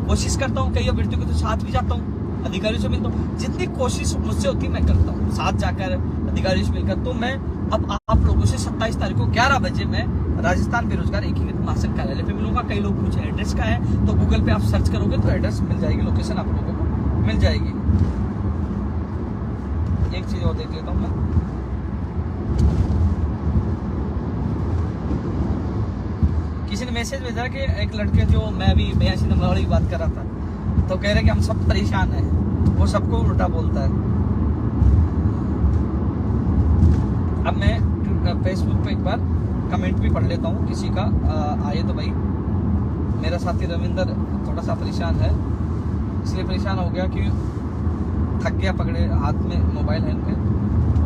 कोशिश करता हूँ, कई अभ्यर्थियों के तो साथ भी जाता हूँ अधिकारियों से मिलता हूँ, जितनी कोशिश मुझसे होती है मैं करता हूँ, साथ जाकर अधिकारियों से मिलकर। तो मैं अब आप लोगों से 27 तारीख को 11 बजे मैं राजस्थान बेरोजगार एकीकृत महासंघ कार्यालय पे मिलूंगा। कई लोग पूछे एड्रेस का है, तो गूगल पे आप सर्च करोगे तो एड्रेस मिल जाएगी, लोकेशन आप लोगों को मिल जाएगी। एक चीज और देख लेता हूँ मैं, किसी ने मैसेज भेजा कि एक लड़के जो मैं अभी 82 नंबर वाली बात कर रहा था, तो कह रहे कि हम सब परेशान हैं, वो सबको उल्टा बोलता है। अब मैं फेसबुक पे एक बार कमेंट भी पढ़ लेता हूँ किसी का आए तो भाई। मेरा साथी रविंदर थोड़ा सा परेशान है, इसलिए परेशान हो गया कि थक गया, पकड़े हाथ में मोबाइल है इनके,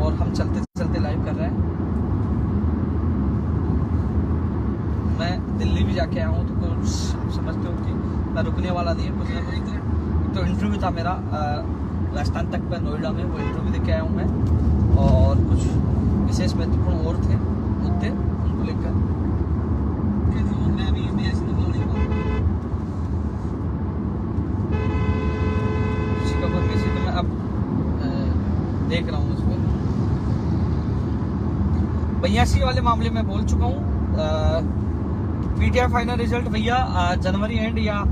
और हम चलते चलते लाइव कर रहे हैं। मैं दिल्ली भी जाके आया हूँ, तो कुछ आप समझते हो कि मैं रुकने वाला नहीं है, कुछ ना कुछ। तो इंटरव्यू था मेरा राजस्थान तक पे, नोएडा में, वो इंटरव्यू देके आया हूँ मैं, और कुछ विशेष महत्वपूर्ण और थे मुद्दे, उनको लेकर मैं भी किसी का कोई मैसेज तो मैं अब देख रहा हूँ उस पर। 82 वाले मामले में बोल चुका हूँ। पीटीआई फाइनल रिजल्ट भैया जनवरी एंड या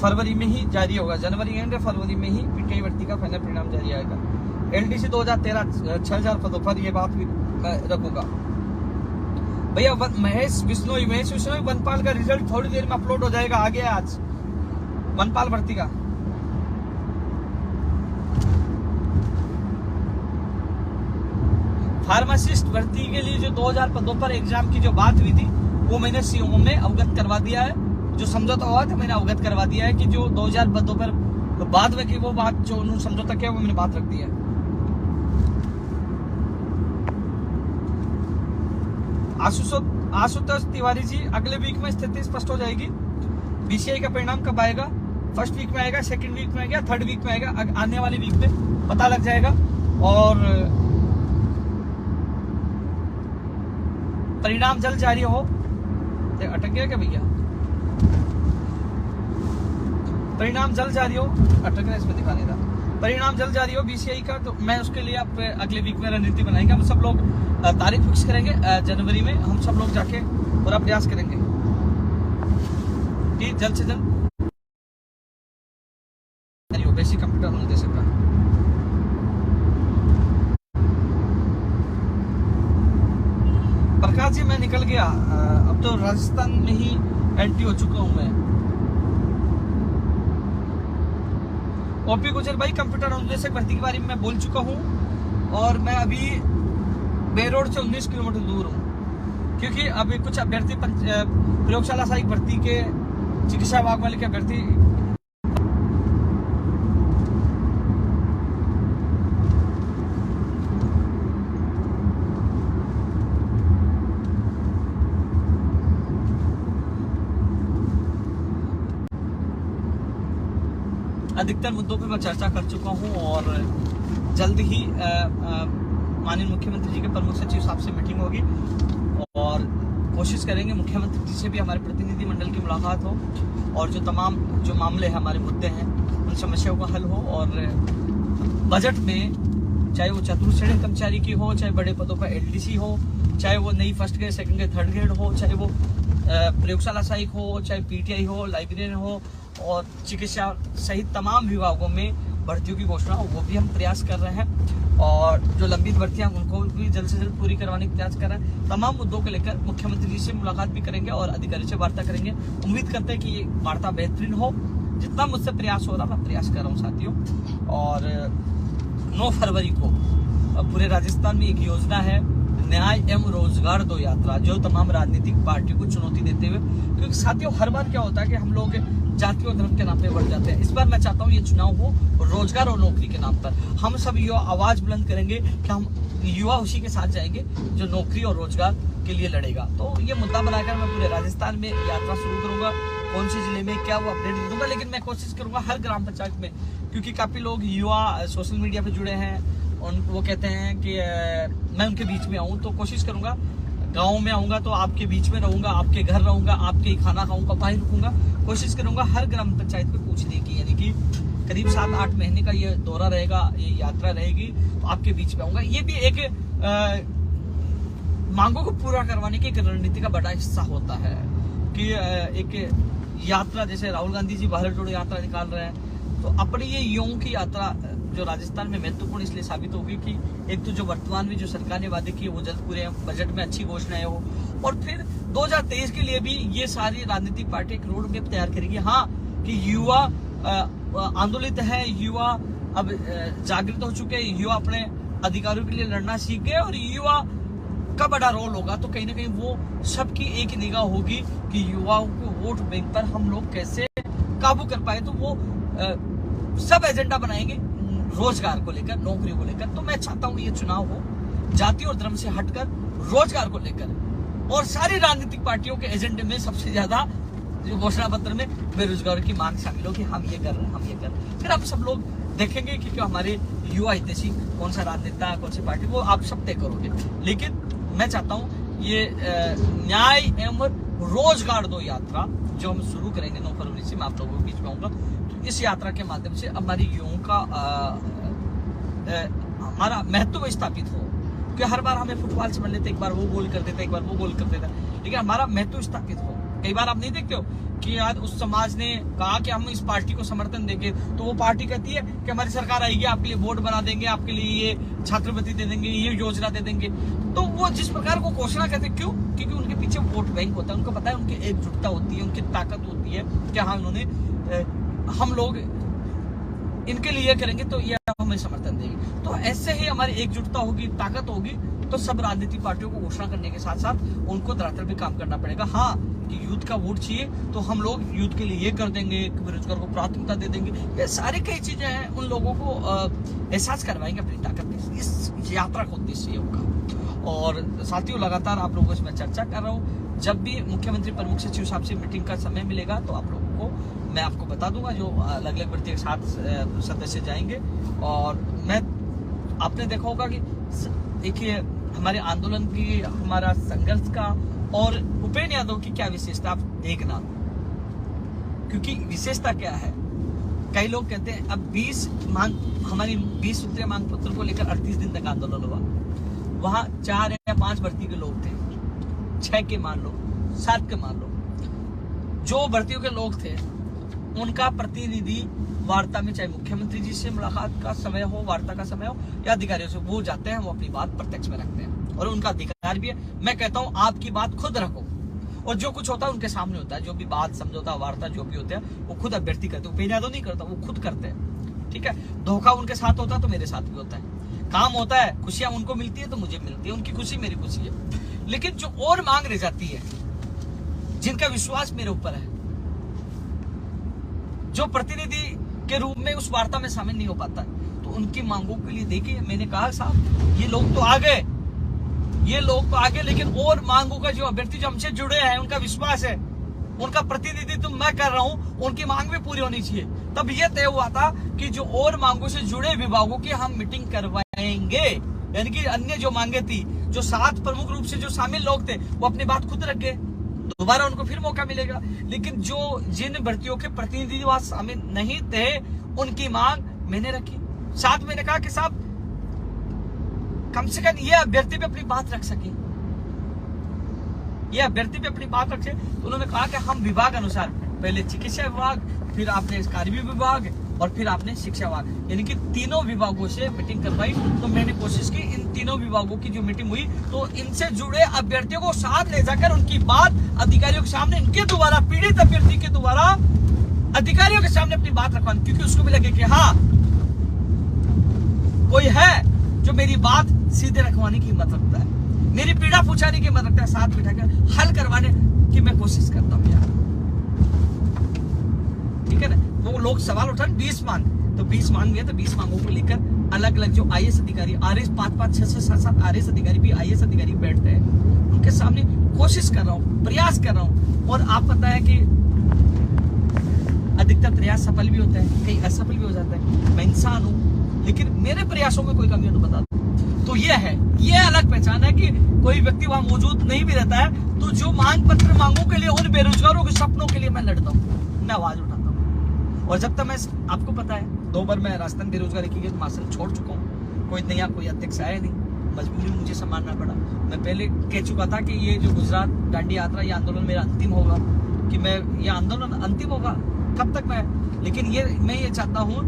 फरवरी में ही जारी होगा, जनवरी एंड या फरवरी में ही पीटीआई भर्ती का फाइनल परिणाम जारी आएगा। एलडीसी 2013 6000 पदों पर, ये बात भी मैं रखूंगा भैया। महेश बिश्नोई वनपाल का रिजल्ट थोड़ी देर में अपलोड हो जाएगा, आ गया आज वनपाल भर्ती का। फार्मासिस्ट भर्ती के लिए जो 2000 पदों पर एग्जाम की जो बात हुई थी, वो मैंने सीओ में अवगत करवा दिया है। जो समझौता हुआ था मैंने अवगत करवा दिया है कि जो 2000 पदों पर बाद में की वो बात जो उन्होंने समझौता किया वो मैंने बात रख दी है। आशुतोष तिवारी जी, अगले वीक में स्थिति स्पष्ट हो जाएगी। बीसीआई का परिणाम कब आएगा? फर्स्ट वीक में आएगा, सेकंड वीक में आएगा, थर्ड वीक में आएगा, आने वाली वीक में पता लग जाएगा। और परिणाम जल्द जारी हो। अटक गया क्या भैया? परिणाम जल्द जारी हो, अटक गया, इसमें दिखा नहीं रहा। परिणाम जल्द जारी हो बीसीआई का, तो मैं उसके लिए आप अगले वीक में रणनीति बनाएंगे। हम सब लोग तारीख फिक्स करेंगे, जनवरी में हम सब लोग जाके पूरा प्रयास करेंगे कि जल्द से जल्द बेसिक कंप्यूटर हम दे सका। प्रकाश जी, मैं निकल गया, अब तो राजस्थान में ही एंट्री हो चुका हूं मैं। ओपी गुजर भाई, कंप्यूटर अनुदेशक भर्ती के बारे में मैं बोल चुका हूं, और मैं अभी बेरोड से 19 किलोमीटर दूर हूं, क्योंकि अभी कुछ अभ्यर्थी प्रयोगशाला सहायक भर्ती के चिकित्सा विभाग वाले के अभ्यर्थी अधिकतर मुद्दों पे मैं चर्चा कर चुका हूं, और जल्द ही माननीय मुख्यमंत्री जी के प्रमुख सचिव साहब से मीटिंग होगी, और कोशिश करेंगे मुख्यमंत्री जी से भी हमारे प्रतिनिधि मंडल की मुलाकात हो, और जो तमाम जो मामले हैं, हमारे मुद्दे हैं, उन समस्याओं का हल हो। और बजट में चाहे वो चतुर्थ श्रेणी कर्मचारी की हो, चाहे बड़े पदों पर एलडीसी हो, चाहे वो नई first grade, second grade, third grade हो, चाहे वो प्रयोगशाला सहायक हो, चाहे पीटीआई हो, लाइब्रेरियन हो, और चिकित्सा सहित तमाम विभागों में भर्तियों की घोषणा हो, वो भी हम प्रयास कर रहे हैं। और जो लंबित भर्तियां उनको भी जल्द से जल्द पूरी करवाने का प्रयास कर रहे हैं। तमाम मुद्दों को लेकर मुख्यमंत्री जी से मुलाकात भी करेंगे और अधिकारियों से वार्ता करेंगे। उम्मीद करते हैं कि ये वार्ता बेहतरीन हो। जितना मुझसे प्रयास हो रहा, मैं प्रयास कर रहा हूँ साथियों। और 9 फरवरी को पूरे राजस्थान में एक योजना है, न्याय एवं रोजगार 2 यात्रा, जो तमाम राजनीतिक पार्टियों को चुनौती देते हुए, क्योंकि साथियों हर बार क्या होता है कि हम लोग जाति और धर्म के नाम पे बढ़ जाते हैं। इस बार मैं चाहता हूँ ये चुनाव हो रोजगार और नौकरी के नाम पर। हम सब युवा आवाज बुलंद करेंगे कि हम युवा उसी के साथ जाएंगे जो नौकरी और रोजगार के लिए लड़ेगा। तो ये मुद्दा बनाकर मैं पूरे राजस्थान में यात्रा शुरू करूंगा। कौन से जिले में क्या वो अपडेट दे दूंगा, लेकिन मैं कोशिश करूंगा हर ग्राम पंचायत में, क्योंकि काफी लोग युवा सोशल मीडिया पे जुड़े हैं, वो कहते हैं कि मैं उनके बीच में आऊँ। तो कोशिश करूंगा, गाँव में आऊंगा तो आपके बीच में रहूंगा, आपके घर रहूंगा, आपके खाना खाऊंगा, वहीं रुकूंगा। कोशिश करूंगा हर ग्राम पंचायत पे पूछने की, यानी कि करीब 7-8 महीने का ये दौरा रहेगा, ये यात्रा रहेगी, तो आपके बीच में आऊंगा। ये भी एक मांगों को पूरा करवाने की एक रणनीति का बड़ा हिस्सा होता है कि एक यात्रा, जैसे राहुल गांधी जी भारत जोड़ो यात्रा निकाल रहे हैं, तो अपनी ये युवाओं की यात्रा जो राजस्थान में महत्वपूर्ण इसलिए साबित होगी कि एक तो जो वर्तमान में जो सरकार ने वादे किए वो जल्द पूरे, बजट में अच्छी घोषणाएं हो, और फिर 2023 के लिए भी ये सारी राजनीतिक पार्टी एक रोड मैप तैयार करेगी। हाँ, कि युवा आंदोलित है, युवा अब जागृत हो चुके हैं, युवा अपने अधिकारों के लिए लड़ना सीख गए, और युवा का बड़ा रोल होगा। तो कहीं ना कहीं वो सबकी एक निगाह होगी कि युवाओं को वोट बैंक पर हम लोग कैसे काबू कर पाए। तो वो सब एजेंडा बनाएंगे रोजगार को लेकर, नौकरी को लेकर। तो मैं चाहता हूँ ये चुनाव हो जाति और धर्म से हटकर रोजगार को लेकर, और सारी राजनीतिक पार्टियों के एजेंडे में सबसे ज्यादा जो घोषणा पत्र में बेरोजगारों की मांग शामिल हो कि हम ये कर रहे हैं, हम ये कर रहे हैं। फिर आप सब लोग देखेंगे कि क्या हमारे युवा हितैषी कौन सा राजनेता, कौन सी पार्टी, वो आप सब तय करोगे। लेकिन मैं चाहता हूँ ये न्याय एवं रोजगार दो यात्रा जो हम शुरू करेंगे 9 फरवरी से, मैं आप लोगों के बीच में आऊंगा। तो इस यात्रा के माध्यम से हमारी युवाओं का हमारा महत्व स्थापित हो, कि हर बार हमें फुटबॉल से मिल लेते, एक बार वो गोल कर देता, एक बार वो गोल कर देता, लेकिन हमारा महत्व स्थापित हो। कई बार आप नहीं देखते हो कि यार उस समाज ने कहा कि हम इस पार्टी को समर्थन देंगे, तो वो पार्टी कहती है कि हमारी सरकार आएगी, आपके लिए वोट बना देंगे, आपके लिए ये छात्रवृत्ति दे देंगे, ये योजना दे देंगे। तो वो जिस प्रकार को घोषणा करते, क्यों? क्योंकि उनके पीछे वोट बैंक होता है, उनको पता है, उनकी एकजुटता होती है, उनकी ताकत होती है कि हाँ उन्होंने हम लोग इनके लिए करेंगे तो ये हमें समर्थन देंगे। तो ऐसे ही हमारी एकजुटता होगी, ताकत होगी, तो सब राजनीतिक पार्टियों को घोषणा करने के साथ साथ उनको धरातल पे काम करना पड़ेगा। हाँ, कि यूथ का वोट चाहिए तो हम लोग यूथ के लिए ये कर देंगे, बेरोजगार को प्राथमिकता दे देंगे, ये सारी कई चीजें हैं, उन लोगों को एहसास करवाएंगे अपनी ताकत के। इस यात्रा का उद्देश्य ये होगा। और साथियों, लगातार आप लोगों से मैं चर्चा कर रहा हूँ, जब भी मुख्यमंत्री प्रमुख सचिव साहब से मीटिंग का समय मिलेगा तो आप लोगों को मैं आपको बता दूंगा, जो अलग अलग भर्ती के 7 सदस्य जाएंगे। और मैं आपने देखा होगा कि देखिए हमारे आंदोलन की, हमारा संघर्ष का और भूपेंद्र यादव की क्या विशेषता, आप देखना। क्योंकि विशेषता क्या है, कई लोग कहते हैं अब 20 हमारी 20 सूत्रीय मांग पत्र को लेकर 38 दिन तक आंदोलन हुआ, वहां 4 या 5 भर्ती के लोग थे, 6 के मान लो, 7 के मान लो, जो भर्तियों के लोग थे उनका प्रतिनिधि वार्ता में, चाहे मुख्यमंत्री जी से मुलाकात का समय हो, वार्ता का समय हो, या अधिकारियों से, वो जाते हैं, वो अपनी बात प्रत्यक्ष में रखते हैं, और उनका अधिकार भी है। मैं कहता हूं आपकी बात खुद रखो, और जो कुछ होता है उनके सामने होता है, जो भी बात, समझौता, वार्ता जो भी होता है वो खुद अभ्यर्थी करते हैं, भूपेंद्र यादव नहीं करता, वो खुद करते हैं। ठीक है, धोखा उनके साथ होता है तो मेरे साथ भी होता है, काम होता है, खुशियां उनको मिलती है तो मुझे मिलती है, उनकी खुशी मेरी खुशी है। लेकिन जो और मांग रह जाती है, जिनका विश्वास मेरे ऊपर है, जो प्रतिनिधि के रूप में उस वार्ता में शामिल नहीं हो पाता, तो उनकी मांगों के लिए देखिए, मैंने कहा साहब ये लोग तो आ गए, ये लोग तो आगे, लेकिन और मांगों का जो अभ्यर्थी जो हमसे जुड़े हैं, उनका विश्वास है, उनका प्रतिनिधित्व मैं कर रहा हूं, उनकी मांग भी पूरी होनी चाहिए। तब यह तय हुआ था कि जो और मांगों से जुड़े विभागों की हम मीटिंग करवाएंगे, यानी कि अन्य जो मांगे थी, जो 7 प्रमुख रूप से जो शामिल लोग थे वो अपनी बात खुद रख गए, दोबारा उनको फिर मौका मिलेगा। लेकिन जो जिन भर्तियों के प्रतिनिधि वहां शामिल नहीं थे, उनकी मांग मैंने रखी। साथ मैंने कहा कि साहब कम से कम ये अभ्यर्थी पे अपनी बात रख सके, ये अभ्यर्थी पे अपनी बात रखे। तो उन्होंने कहा कि हम विभाग अनुसार, पहले चिकित्सा विभाग, फिर आपने कार्मिक विभाग, और फिर आपने शिक्षा विभाग, यानी कि तीनों विभागों से मीटिंग करवाई। तो मैंने कोशिश की इन तीनों विभागों की जो मीटिंग हुई, तो इनसे जुड़े अभ्यर्थियों को साथ ले जाकर उनकी बात अधिकारियों के सामने, इनके द्वारा, पीड़ित अभ्यर्थी के द्वारा अधिकारियों के सामने अपनी बात रखवानी, क्योंकि उसको भी लगे कि हाँ कोई है जो मेरी बात सीधे रखवाने की हिम्मत रखता है, मेरी पीड़ा पूछाने की हिम्मत रखता है, साथ बिठाकर हल करवाने की मैं कोशिश करता हूँ यार। ठीक है ना, वो लोग सवाल उठाए 20 मांग, तो 20 मांग गए, तो 20 मांगों को लेकर अलग अलग जो आईएएस अधिकारी, आरएस 5-5, 6-6, 7-7 आरएस अधिकारी भी, आईएएस अधिकारी बैठते हैं, उनके सामने कोशिश कर रहा हूँ, प्रयास कर रहा हूँ। और आप पता है कि अधिकतर प्रयास सफल भी होता है, कहीं असफल भी हो जाता है, मैं इंसान हूँ, लेकिन मेरे प्रयासों में कोई कमी हो तो बता दो। तो ये है, ये अलग पहचान है कि कोई व्यक्ति वहां मौजूद नहीं भी रहता है, तो जो मांग पत्र मांगों के लिए, उन बेरोजगारों के सपनों के लिए मैं लड़ता हूँ, मैं आवाज उठाता हूँ। और जब तक मैं, आपको पता है 2 बार मैं राजस्थान बेरोजगारी की आसन छोड़ चुका हूँ, कोई नया कोई अध्यक्ष आया नहीं, मजबूरी मुझे संभालना पड़ा। मैं पहले कह चुका था कि ये जो गुजरात दांडी यात्रा, ये आंदोलन मेरा अंतिम होगा, कि मैं ये आंदोलन अंतिम होगा कब तक मैं, लेकिन मैं ये चाहता हूँ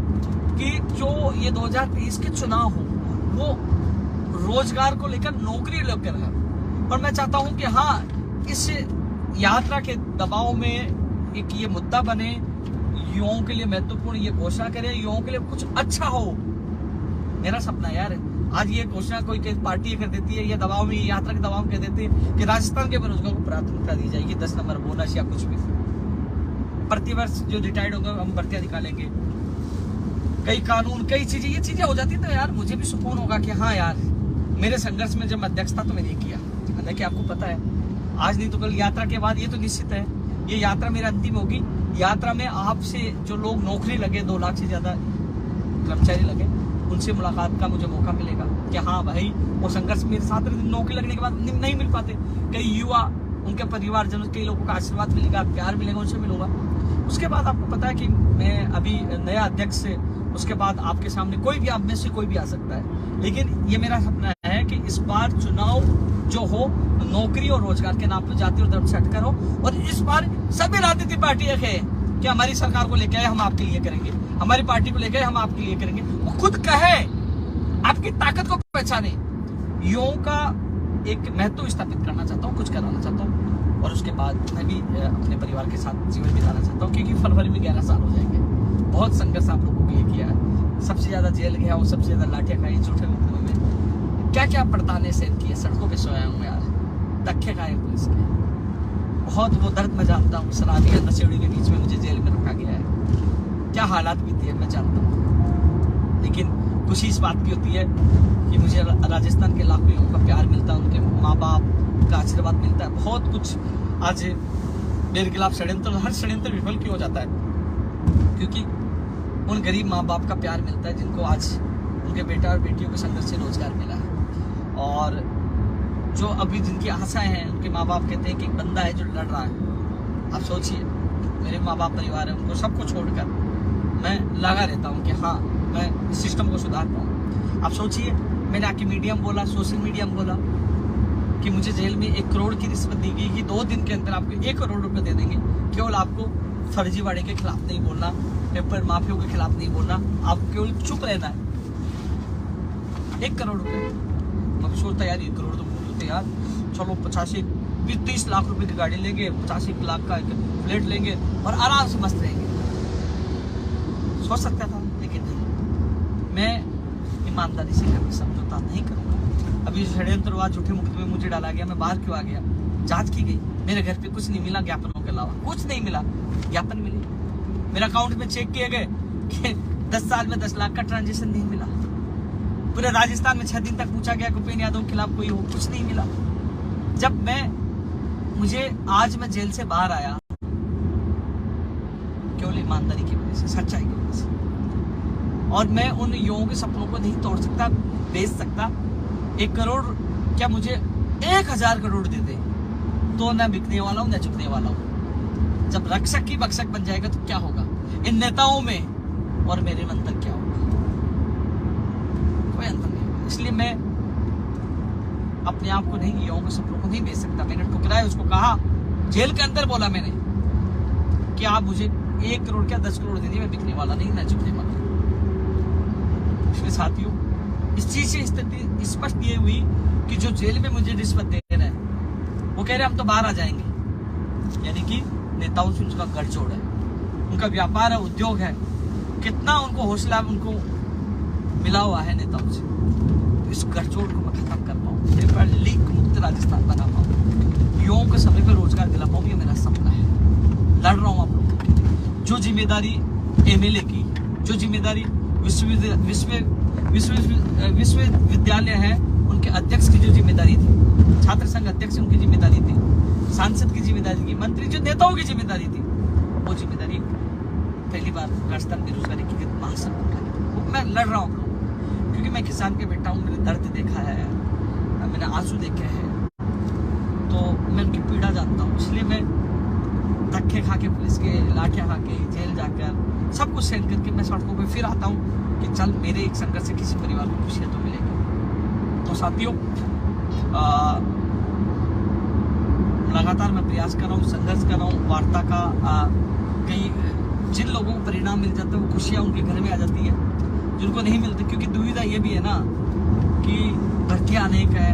कि जो ये 2023 के चुनाव हो वो रोजगार को लेकर, नौकरी लेकर है। और मैं चाहता हूँ कि हाँ, इस यात्रा के दबाव में एक ये मुद्दा बने, युवाओं के लिए महत्वपूर्ण ये घोषणा करे, युवाओं के लिए कुछ अच्छा हो। मेरा सपना यार, आज ये घोषणा कोई पार्टी कर देती है, ये दबाव में, ये यात्रा के दबाव में कह देती है कि राजस्थान के बेरोजगारों को प्राथमिकता दी जाएगी, 10 नंबर बोनस या कुछ भी, प्रतिवर्ष जो रिटायर्ड होगा हम भर्तियां निकालेंगे, कई कानून, कई चीजें, ये चीजें हो जाती तो यार मुझे भी सुकून होगा कि हाँ यार, मेरे संघर्ष में जब अध्यक्ष था तो मैंने ये किया। हालांकि आपको पता है, आज नहीं तो कल यात्रा के बाद ये तो निश्चित है, ये यात्रा मेरा अंतिम होगी। यात्रा में आपसे जो लोग नौकरी लगे, 2 लाख से ज्यादा कर्मचारी लगे, उनसे मुलाकात का मुझे मौका मिलेगा कि हाँ भाई, वो संघर्ष मेरे साथ नौकरी लगने के बाद नहीं मिल पाते, कई युवा, उनके परिवारजनों, कई लोगों का आशीर्वाद मिलेगा, प्यार मिलेगा, उनसे मिलूंगा। उसके बाद आपको पता है कि मैं अभी नया अध्यक्ष से, उसके बाद आपके सामने कोई भी, आप में से कोई भी आ सकता है, लेकिन ये मेरा सपना है कि इस बार चुनाव जो हो नौकरी और रोजगार के नाम पर जाति और धर्म से हटकर हो, और इस बार सभी राजनीतिक पार्टियां कहें कि हमारी सरकार को लेकर आए, हम आपके लिए करेंगे, हमारी पार्टी को लेकर हम आपके लिए करेंगे। वो खुद कहे, आपकी ताकत को पहचाने। युवाओं का एक महत्व स्थापित करना चाहता हूँ, कुछ कराना चाहता हूँ, और उसके बाद मैं भी अपने परिवार के साथ जीवन बिताना चाहता हूँ, क्योंकि फरवरी में 11 साल हो जाएंगे। बहुत संघर्ष आप लोगों के लिए किया है, सबसे ज्यादा जेल गया हूँ, सबसे ज्यादा लाठियां खाई झूठे मुकदमे में, क्या क्या पड़तालें सहन किए, सड़कों पे सोया हूँ यार, धक्के खाए पुलिस के, बहुत वो दर्द मैं जानता हूँ। शराबी और नशेड़ी के बीच में मुझे जेल में रखा गया है, क्या हालात बीती है मैं जानता हूँ। लेकिन खुशी इस बात की होती है कि मुझे राजस्थान के लाखों लोगों का प्यार मिलता है, उनके माँ बाप का आशीर्वाद मिलता है, बहुत कुछ। आज मेरे खिलाफ षड्यंत्र, हर षड्यंत्र विफल क्यों हो जाता है, क्योंकि उन गरीब माँ बाप का प्यार मिलता है जिनको आज उनके बेटा और बेटियों के संघर्ष से रोजगार मिला है। और जो अभी जिनकी आशाएं हैं, उनके माँ बाप कहते हैं कि एक बंदा है जो लड़ रहा है। आप सोचिए, मेरे माँ बाप परिवार है, उनको सबको छोड़कर मैं लगा रहता हूँ कि हाँ, मैं इस सिस्टम को सुधार पाऊँ। आप सोचिए, मैंने आके मीडियम बोला, सोशल मीडियम बोला कि मुझे जेल में 1 करोड़ की रिश्वत दी गई कि 2 दिन के अंदर आपको 1 करोड़ रुपए दे देंगे, केवल आपको फर्जीवाड़े के खिलाफ नहीं बोलना, पेपर माफियों के खिलाफ नहीं बोलना, आपको केवल चुप रहना है। 1 करोड़ रुपए, मैं सोचता यार 1 करोड़ तो बोल देते यार, चलो 25-30 लाख रुपए की गाड़ी लेंगे, 85 लाख का फ्लैट लेंगे और आराम से मस्त रहेंगे, सोच सकता था। लेकिन नहीं, मैं ईमानदारी से कभी समझौता नहीं करूंगा। अभी षड्यंत्रवाद, झूठे मुकदमे में मुझे डाला गया, मैं बाहर क्यों आ गया, जांच की गई, मेरे घर पे कुछ नहीं मिला ज्ञापनों के अलावा, कुछ नहीं मिला, ज्ञापन मिले, मेरे अकाउंट में चेक किए गए कि 10 साल में 10 लाख का ट्रांजेक्शन नहीं मिला। पूरे राजस्थान में 6 दिन तक पूछा गया भूपेन्द्र यादव के खिलाफ कोई हो, कुछ नहीं मिला। जब मुझे आज मैं जेल से बाहर आया केवल ईमानदारी की वजह से, सच्चाई की वजह से, और मैं उन युवाओं के सपनों को नहीं तोड़ सकता, बेच सकता। 1 करोड़ क्या मुझे 1000 करोड़ दे दे तो न बिकने वाला हूं न झुकने वाला हूं। जब रक्षक ही बक्षक बन जाएगा तो क्या होगा इन नेताओं में और मेरे में अंतर क्या होगा, कोई अंतर नहीं होगा। इसलिए मैं अपने आप को नहीं, युवाओं के सपनों को नहीं बेच सकता। मैंने ठुकराया, उसको कहा, जेल के अंदर बोला मैंने कि आप मुझे 1 करोड़ क्या 10 करोड़ दे दिए, मैं बिकने वाला नहीं, न झुकने वाला। इसलिए साथियों, इस चीज से स्थिति स्पष्ट ये हुई कि जो जेल में मुझे रिश्वत दे रहे हैं वो कह रहे हम तो बाहर आ जाएंगे, यानी कि नेताओं से उनका गठजोड़ है, उनका व्यापार है, उद्योग है, कितना उनको हौसला उनको मिला हुआ है नेताओं से। तो इस गठजोड़ को मैं खत्म कर पाऊँ, लीक मुक्त राजस्थान बना पाऊँ, युवाओं को समय पर रोजगार दिला पाऊँ, ये मेरा सपना है। लड़ रहा हूँ आप लोगों के लिए। जो जिम्मेदारी MLA की, जो जिम्मेदारी विश्वविद्यालय है उनके अध्यक्ष की जो जिम्मेदारी थी, छात्र संघ अध्यक्ष उनकी जिम्मेदारी थी, सांसद की जिम्मेदारी थी, मंत्री जो नेताओं की जिम्मेदारी थी, वो जिम्मेदारी पहली बार राजस्थान बेरोजगारी की महासंघ वो मैं लड़ रहा हूँ, क्योंकि मैं किसान के बेटा हूँ, मैंने दर्द देखा है, मैंने आंसू देखे हैं, तो मैं उनकी पीड़ा जानता हूँ। इसलिए मैं धक्के खा के, पुलिस के लाठियां खा के, जेल जाकर सब कुछ सहन करके मैं सड़कों पे फिर आता हूँ कि चल मेरे एक संघर्ष से किसी परिवार को खुशियाँ तो मिलेगी। तो साथियों, लगातार मैं प्रयास कर रहा हूँ, संघर्ष कर रहा हूँ, वार्ता का कई जिन लोगों को परिणाम मिल जाता है वो खुशियाँ उनके घर में आ जाती है, जिनको नहीं मिलती, क्योंकि दुविधा ये भी है ना कि भर्तियाँ अनेक है,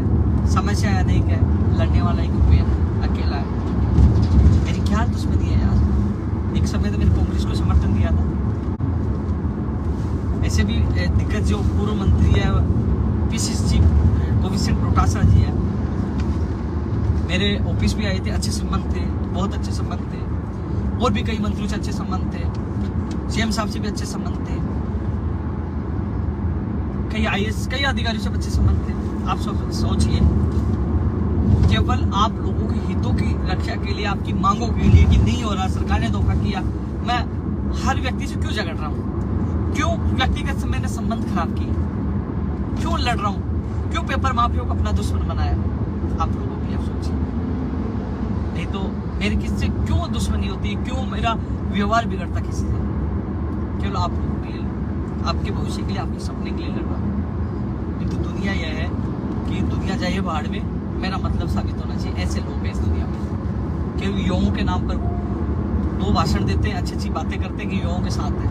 समस्या अनेक है, लड़ने वाला एक कोई अकेला है। मेरी क्या दुश्मनी है यार, एक समय तो मैंने कांग्रेस को समर्थन दिया था, ऐसे भी दिग्गज जो पूर्व मंत्री है पीसीसी गोविंद डोटासरा जी है, मेरे ऑफिस भी आए थे, अच्छे संबंध थे, बहुत अच्छे संबंध थे, और भी कई मंत्रियों से अच्छे संबंध थे, सीएम साहब से भी अच्छे संबंध थे, कई आईएएस कई अधिकारियों से अच्छे संबंध थे। आप सब सोचिए, केवल आप लोगों के हितों की रक्षा के लिए, आपकी मांगों के लिए कि नहीं हो रहा, सरकार ने धोखा किया, मैं हर व्यक्ति से क्यों झगड़ रहा हूँ, क्यों व्यक्तिगत मैंने संबंध खराब किए, क्यों लड़ रहा हूँ, क्यों पेपर माफियों को अपना दुश्मन बनाया, आप लोगों के लिए आप सोचिए। नहीं तो मेरे किसी से क्यों दुश्मनी होती है, क्यों मेरा व्यवहार बिगड़ता किसी से, केवल आप लोगों के लिए, आपके भविष्य के लिए, आपके सपने के लिए लड़ रहा हूँ। तो दुनिया यह है कि दुनिया जाइए बाहर में, मेरा मतलब साबित होना चाहिए, ऐसे लोग हैं इस दुनिया में, केवल युवाओं के नाम पर दो भाषण देते हैं, अच्छी अच्छी बातें करते हैं कि युवाओं के साथ है,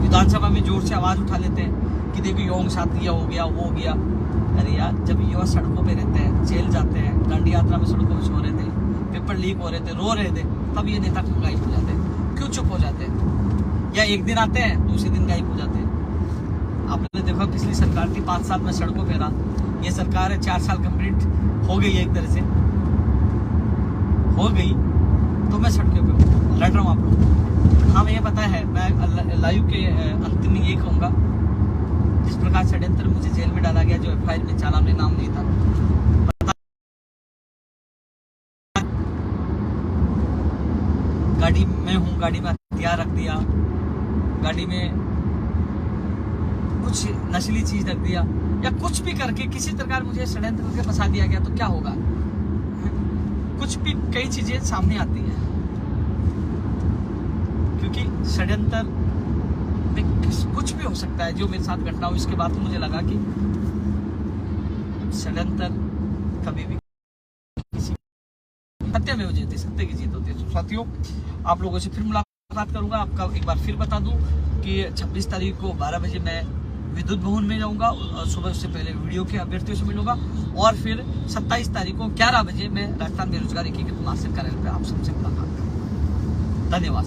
विधानसभा में जोर से आवाज उठा लेते हैं कि देखो युवाओं के साथ ये हो गया वो हो गया। अरे यार, जब युवा सड़कों पे रहते हैं, जेल जाते हैं, दांडी यात्रा में सड़कों पे सो रहे थे, पेपर लीक हो रहे थे, रो रहे थे, तब ये नेता क्यों गायब हो जाते हैं, क्यों चुप हो जाते हैं, या एक दिन आते हैं दूसरे दिन गायब हो जाते हैं। आपने देखा पिछली सरकार थी, 5 साल में सड़कों पे रहा, ये सरकार है 4 साल कंप्लीट हो गई है, एक तरह से हो गई, तो मैं सड़कों पे लड़ रहा हूँ आप लोग। हाँ, मुझे पता है, मैं लाइव के अंत में ये कहूँगा, जिस प्रकार षड्यंत्र मुझे जेल में डाला गया, जो एफआईआर में चालान में नाम नहीं था, गाड़ी में हूँ, गाड़ी में हथियार रख दिया, गाड़ी में कुछ नशीली चीज रख दिया, या कुछ भी करके किसी प्रकार मुझे षड्यंत्र करके फंसा दिया गया, तो क्या होगा, कुछ भी कई चीजें सामने आती हैं, क्योंकि षड्यंत्र में कुछ भी हो सकता है। जो मेरे साथ घटना हुई, इसके बाद तो मुझे लगा कि षड्यंत्र कभी भी किसी सत्य में हो जाती है, सत्य की जीत होती है। साथियों, आप लोगों से फिर मुलाकात करूंगा। आपका एक बार फिर बता दूं कि 26 तारीख को 12 बजे मैं विद्युत भवन में जाऊंगा, सुबह उससे पहले वीडियो के अभ्यर्थियों से मिलूंगा, और फिर 27 तारीख को 11 बजे मैं राजस्थान बेरोजगारी की मासिक कार्यालय पे आप सबसे मुलाकात करूंगा। धन्यवाद।